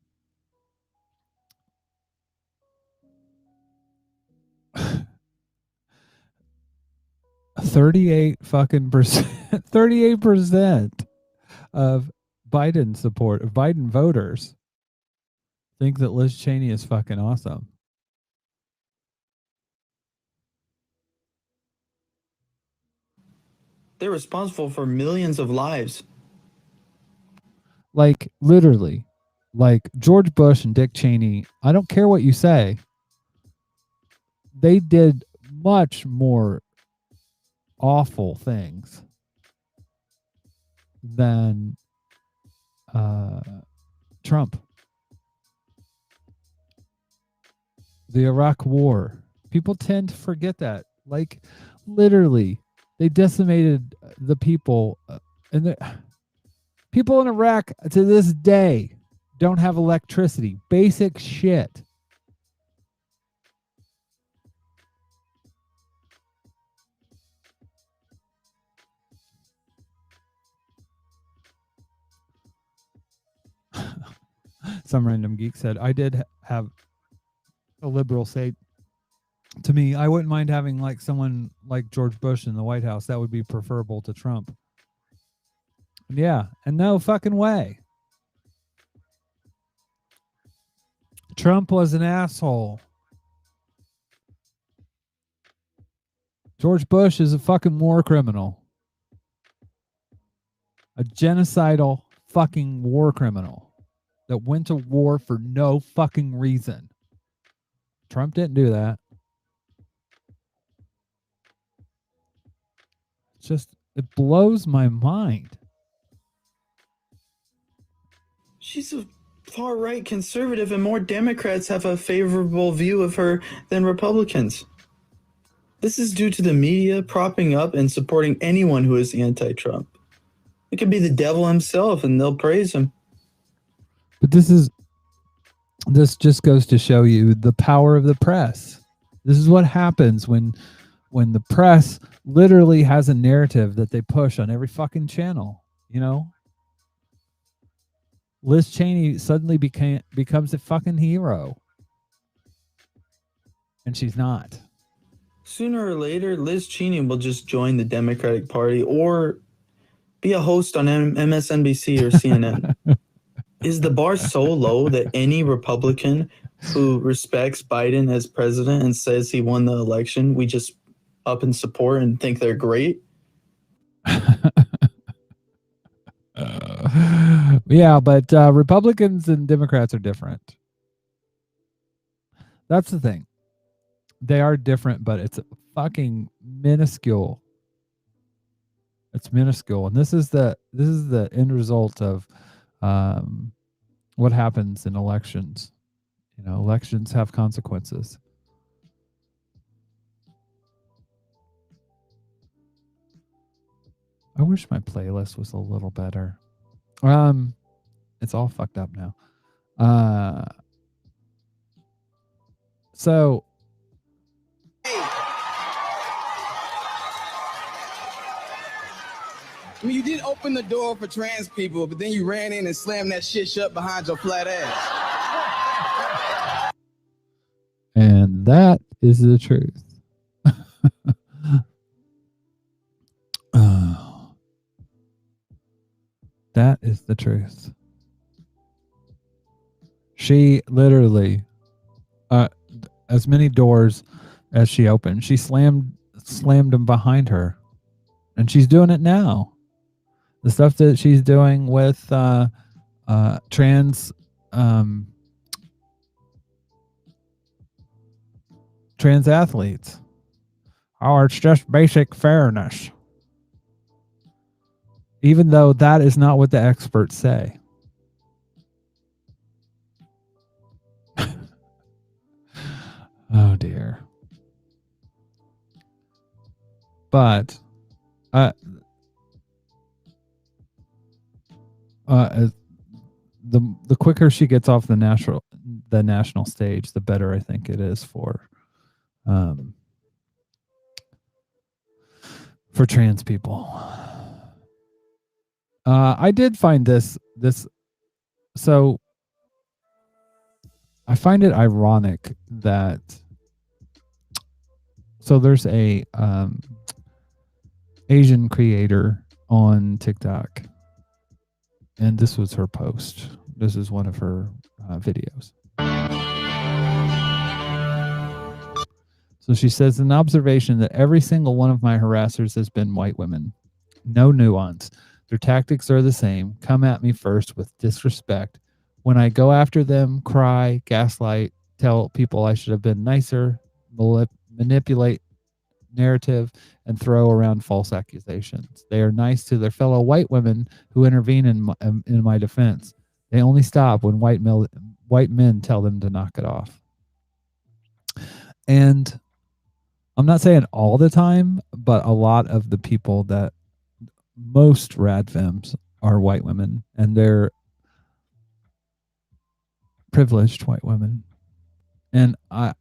38 fucking percent, 38% of Biden support, of Biden voters think that Liz Cheney is fucking awesome. They're responsible for millions of lives. Like literally, like George Bush and Dick Cheney, I don't care what you say. They did much more awful things than Trump. The Iraq War. People tend to forget that. Like literally, they decimated the people, and the people in Iraq to this day don't have electricity. Basic shit. Some random geek said, I did have a liberal say to me, I wouldn't mind having like someone like George Bush in the White House. That would be preferable to Trump. Yeah, and no fucking way. Trump was an asshole. George Bush is a fucking war criminal. A genocidal fucking war criminal that went to war for no fucking reason. Trump didn't do that. It's just, it blows my mind. She's a far-right conservative, and more Democrats have a favorable view of her than Republicans. This is due to the media propping up and supporting anyone who is anti-Trump. It could be the devil himself, and they'll praise him. But this just goes to show you the power of the press. This is what happens when the press literally has a narrative that they push on every fucking channel, you know? Liz Cheney suddenly becomes a fucking hero. And she's not. Sooner or later, Liz Cheney will just join the Democratic Party or be a host on MSNBC or CNN. Is the bar so low that any Republican who respects Biden as president and says he won the election, we just up and support and think they're great? Yeah, but Republicans and Democrats are different. That's the thing. They are different, but it's fucking minuscule. It's minuscule, and this is the end result of what happens in elections. You know, elections have consequences. I wish my playlist was a little better. It's all fucked up now. So I mean, you did open the door for trans people, but then you ran in and slammed that shit shut behind your flat ass. And that is the truth. That is the truth. She literally, as many doors as she opened. She slammed him behind her, and she's doing it now. The stuff that she's doing with trans athletes. Oh, it's just basic fairness. Even though that is not what the experts say. Oh dear. But the quicker she gets off the national stage, the better I think it is for trans people. I did find this so I find it ironic that there's a Asian creator on TikTok, and this was her post. This is one of her videos. So she says, an observation that every single one of my harassers has been white women. No nuance. Their tactics are the same. Come at me first with disrespect. When I go after them, cry, gaslight, tell people I should have been nicer, manipulate narrative, and throw around false accusations. They are nice to their fellow white women who intervene in my defense. They only stop when white men tell them to knock it off. And I'm not saying all the time, but a lot of the people that most radfems are white women, and they're privileged white women. And I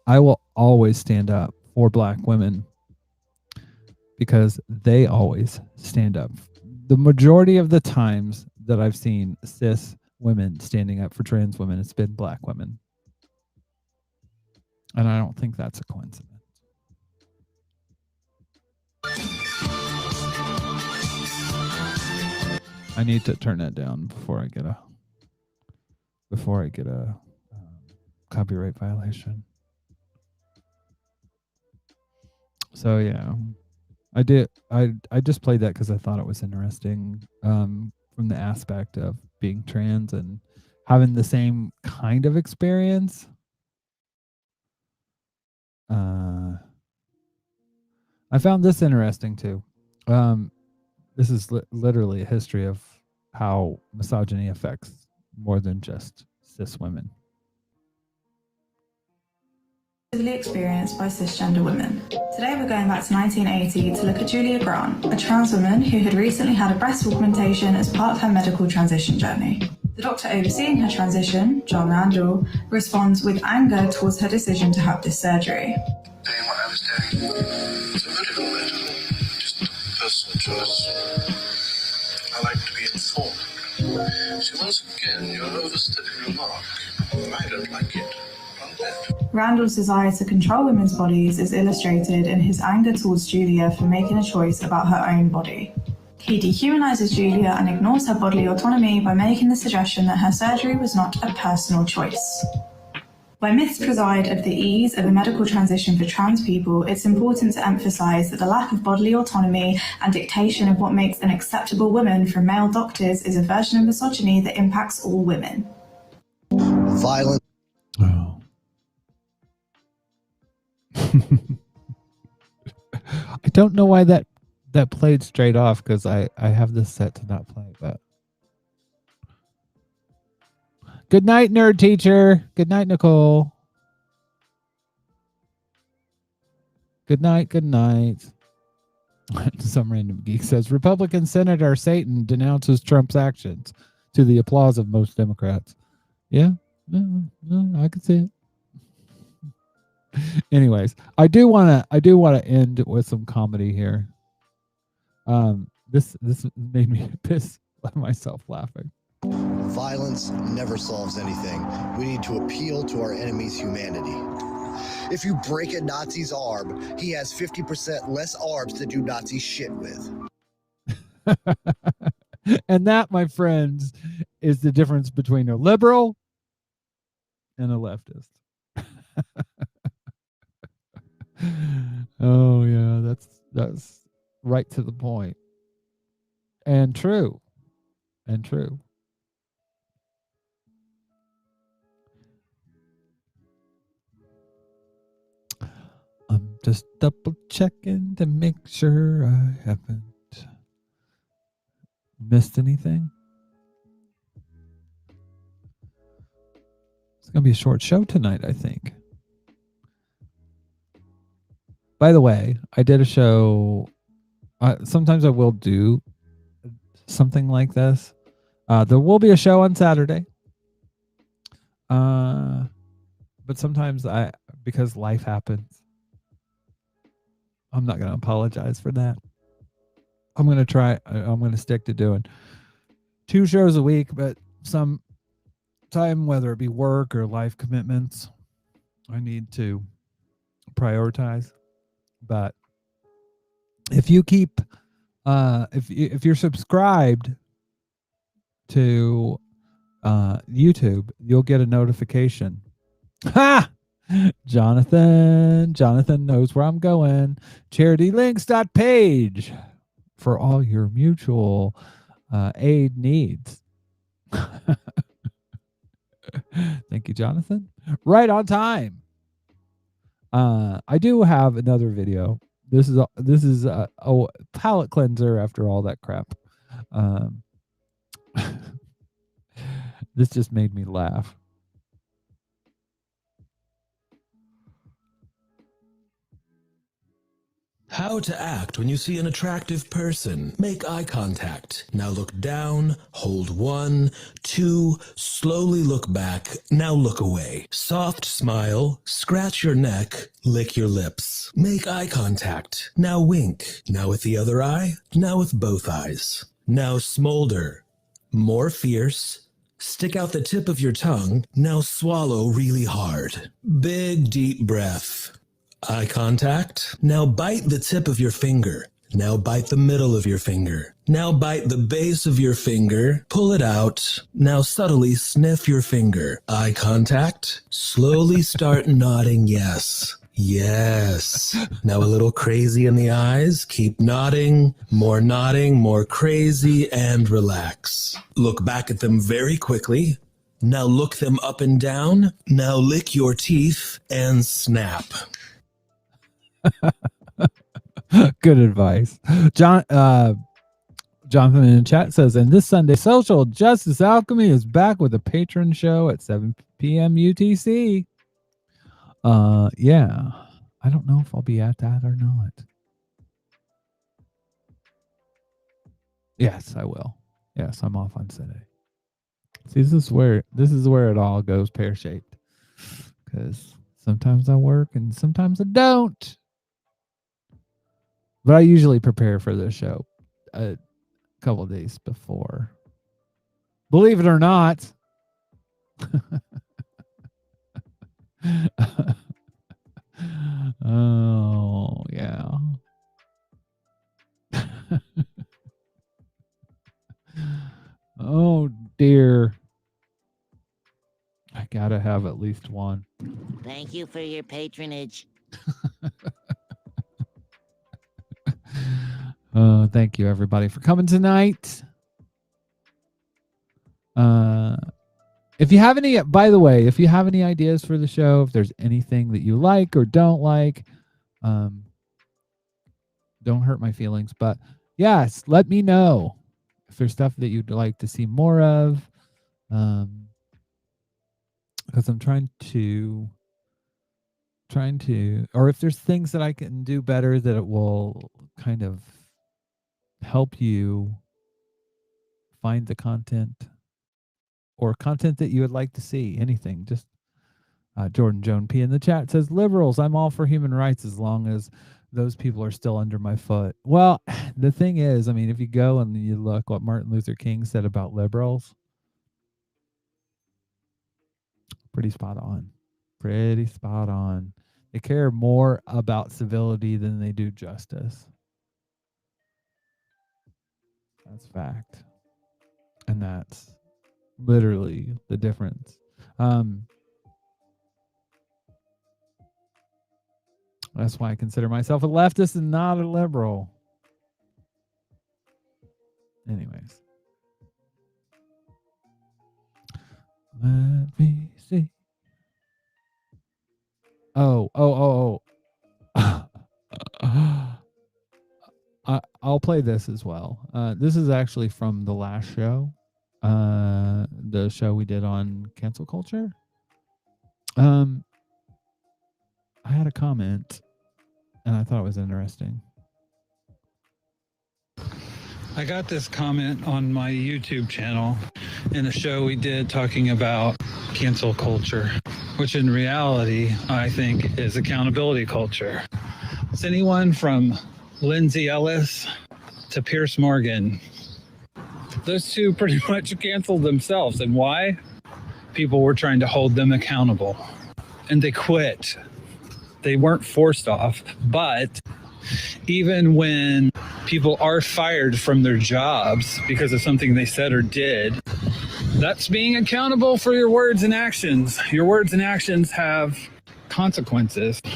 will always stand up for black women because they always stand up. The majority of the times that I've seen cis women standing up for trans women, it's been black women. And I don't think that's a coincidence. I need to turn that down before I get a copyright violation. So yeah, I just played that because I thought it was interesting from the aspect of being trans and having the same kind of experience. I found this interesting too. This is literally a history of how misogyny affects more than just cis women. Experienced by cisgender women. Today we're going back to 1980 to look at Julia Grant, a trans woman who had recently had a breast augmentation as part of her medical transition journey. The doctor overseeing her transition, John Randall, responds with anger towards her decision to have this surgery. Saying what I was doing, it's a medical matter, just a personal choice. I like to be informed. So once again, you're overstepping your mark. I don't like it. Randall's desire to control women's bodies is illustrated in his anger towards Julia for making a choice about her own body. He dehumanizes Julia and ignores her bodily autonomy by making the suggestion that her surgery was not a personal choice. Where myths preside of the ease of a medical transition for trans people, it's important to emphasize that the lack of bodily autonomy and dictation of what makes an acceptable woman from male doctors is a version of misogyny that impacts all women. Violent. Oh. I don't know why that played straight off because I have this set to not play, but good night, nerd teacher. Good night, Nicole. Good night. Some random geek says Republican Senator Satan denounces Trump's actions to the applause of most Democrats. Yeah, I can see it. Anyways, I do want to end with some comedy here. This made me piss myself laughing. Violence never solves anything. We need to appeal to our enemy's humanity. If you break a Nazi's arm, he has 50% less arms to do Nazi shit with. And that, my friends, is the difference between a liberal and a leftist. Oh yeah, that's right to the point. And true. And true. I'm just double checking to make sure I haven't missed anything. It's going to be a short show tonight, I think. By the way, I did a show. Sometimes I will do something like this. There will be a show on Saturday. But sometimes because life happens, I'm not going to apologize for that. I'm going to stick to doing 2 shows a week, but some time, whether it be work or life commitments, I need to prioritize. But if you keep, if you're subscribed to YouTube, you'll get a notification. Ha! Jonathan knows where I'm going. CharityLinks.page for all your mutual aid needs. Thank you, Jonathan. Right on time. I do have another video. This is a palate cleanser after all that crap. This just made me laugh. How to act when you see an attractive person. Make eye contact. Now look down, hold 1, 2, slowly look back, now look away. Soft smile, scratch your neck, lick your lips. Make eye contact. Now wink. Now with the other eye, now with both eyes. Now smolder. More fierce. Stick out the tip of your tongue, now swallow really hard. Big deep breath. Eye contact. Now bite the tip of your finger. Now bite the middle of your finger. Now bite the base of your finger. Pull it out. Now subtly sniff your finger. Eye contact. Slowly start nodding yes. Yes. Now a little crazy in the eyes. Keep nodding, more crazy, and relax. Look back at them very quickly. Now look them up and down. Now lick your teeth and snap. Good advice. Jonathan in the chat says, and this Sunday, Social Justice Alchemy is back with a patron show at 7 p.m. UTC. Yeah. I don't know if I'll be at that or not. Yes, I will. Yes, I'm off on Sunday. See, this is where it all goes pear-shaped. Because sometimes I work and sometimes I don't. But I usually prepare for the show a couple of days before. Believe it or not. Oh, yeah. Oh, dear. I gotta have at least one. Thank you for your patronage. Thank you, everybody, for coming tonight. If you have any, by the way, if you have any ideas for the show, if there's anything that you like or don't like, don't hurt my feelings. But yes, let me know if there's stuff that you'd like to see more of. Because I'm trying to, or if there's things that I can do better that it will kind of help you find the content or content that you would like to see. Anything. Just Jordan Joan P in the chat says, liberals, I'm all for human rights as long as those people are still under my foot. Well, the thing is, I mean, if you go and you look what Martin Luther King said about liberals, pretty spot on. Pretty spot on. They care more about civility than they do justice. That's fact. And that's literally the difference. That's why I consider myself a leftist and not a liberal. Anyways. Let me see. Oh. I'll play this as well. This is actually from the last show, the show we did on cancel culture. I had a comment, and I thought it was interesting. I got this comment on my YouTube channel in a show we did talking about cancel culture, which in reality, I think is accountability culture. It's anyone from Lindsay Ellis to Pierce Morgan. Those two pretty much canceled themselves. And why? People were trying to hold them accountable. And they quit. They weren't forced off. But even when people are fired from their jobs because of something they said or did, that's being accountable for your words and actions. Your words and actions have consequences. I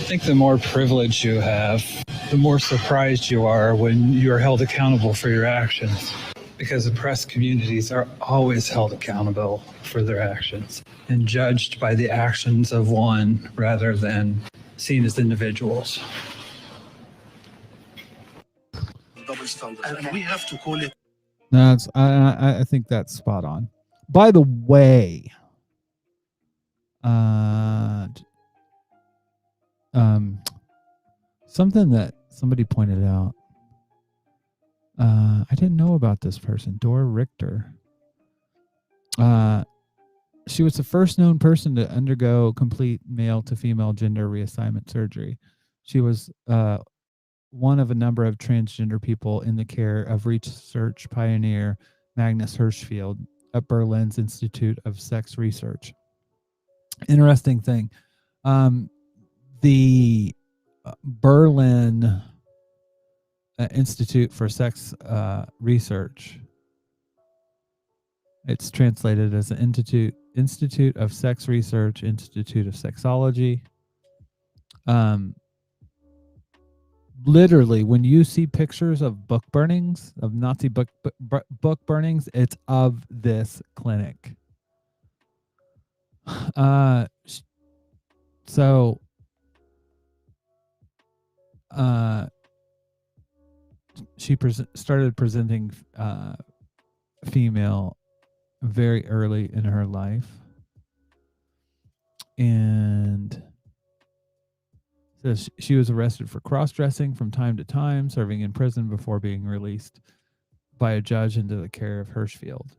think the more privilege you have, the more surprised you are when you're held accountable for your actions. Because oppressed communities are always held accountable for their actions and judged by the actions of one rather than seen as individuals. Double standard. And we have to call it. That's I think that's spot on. By the way, something that somebody pointed out. I didn't know about this person, Dora Richter. She was the first known person to undergo complete male to female gender reassignment surgery. She was one of a number of transgender people in the care of research pioneer Magnus Hirschfeld at Berlin's Institute of Sex Research. Interesting thing. The Berlin Institute for Sex Research. It's translated as an Institute of Sex Research, Institute of Sexology. Literally, when you see pictures of book burnings, of Nazi book burnings, it's of this clinic. So she started presenting female very early in her life, and says she was arrested for cross-dressing from time to time, serving in prison before being released by a judge into the care of Hirschfeld.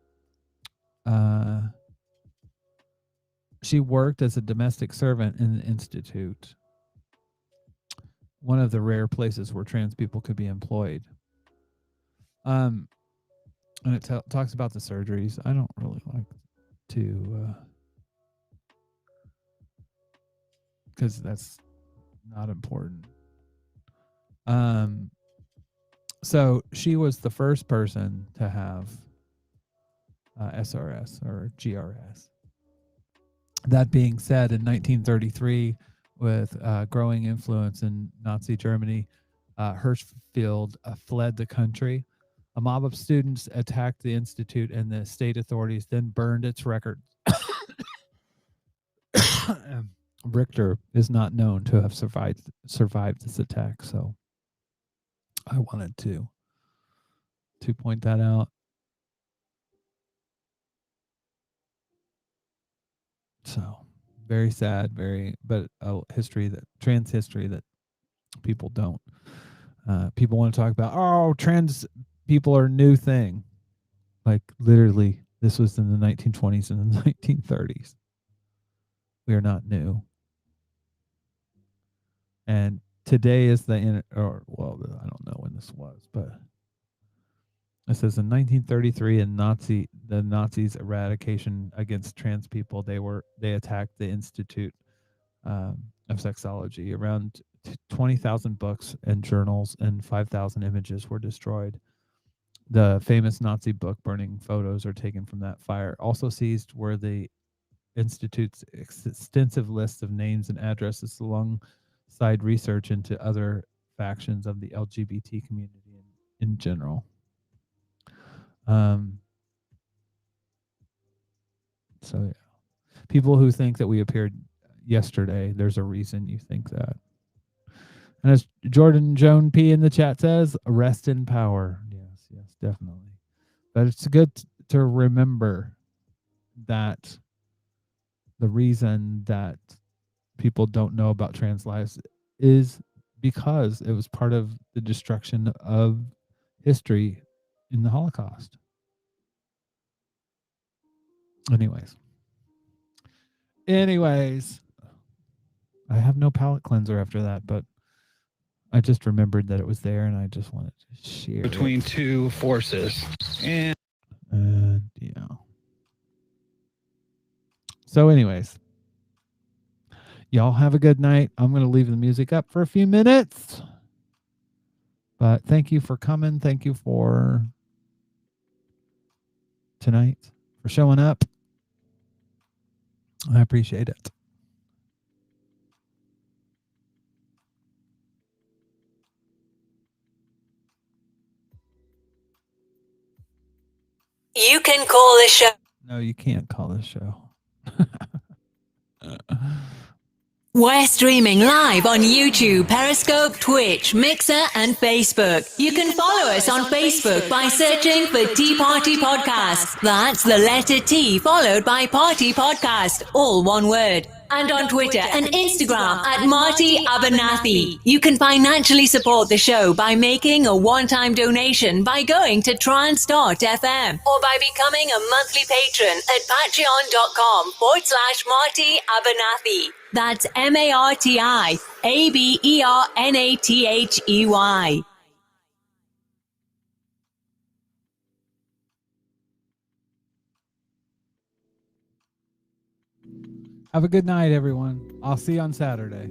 She worked as a domestic servant in the institute, one of the rare places where trans people could be employed. And it talks about the surgeries. I don't really like to, because that's not important. So she was the first person to have SRS or GRS. That being said, in 1933, with growing influence in Nazi Germany, Hirschfeld fled the country. A mob of students attacked the institute, and the state authorities then burned its records. Richter is not known to have survived this attack, so I wanted to point that out. So very sad, but a trans history that people don't. People want to talk about, oh, trans people are a new thing. Like literally, this was in the 1920s and the 1930s. We are not new. And today is I don't know when this was, but it says in 1933 in the Nazis' eradication against trans people, they attacked the Institute of Sexology. Around 20,000 books and journals and 5,000 images were destroyed. The famous Nazi book burning photos are taken from that fire. Also seized were the Institute's extensive list of names and addresses along side research into other factions of the LGBT community in general. So yeah, people who think that we appeared yesterday, there's a reason you think that. And as Jordan Joan P in the chat says, rest in power. Yes, definitely. But it's good to remember that the reason that people don't know about trans lives is because it was part of the destruction of history in the Holocaust. Anyways, I have no palate cleanser after that, but I just remembered that it was there and I just wanted to share between it. two forces. And yeah. So anyways, y'all have a good night. I'm going to leave the music up for a few minutes. But thank you for coming. Thank you for tonight, for showing up. I appreciate it. You can call the show. No, you can't call this show. We're streaming live on YouTube, Periscope, Twitch, Mixer, and Facebook. You can follow us on Facebook by searching for Tea Party Podcast. That's the letter T followed by Party Podcast, all one word. And on Twitter and Instagram at Marty Abernathy. You can financially support the show by making a one-time donation by going to trans.fm or by becoming a monthly patron at patreon.com/Marty Abernathy. That's MartyAbernathy. Have a good night, everyone. I'll see you on Saturday.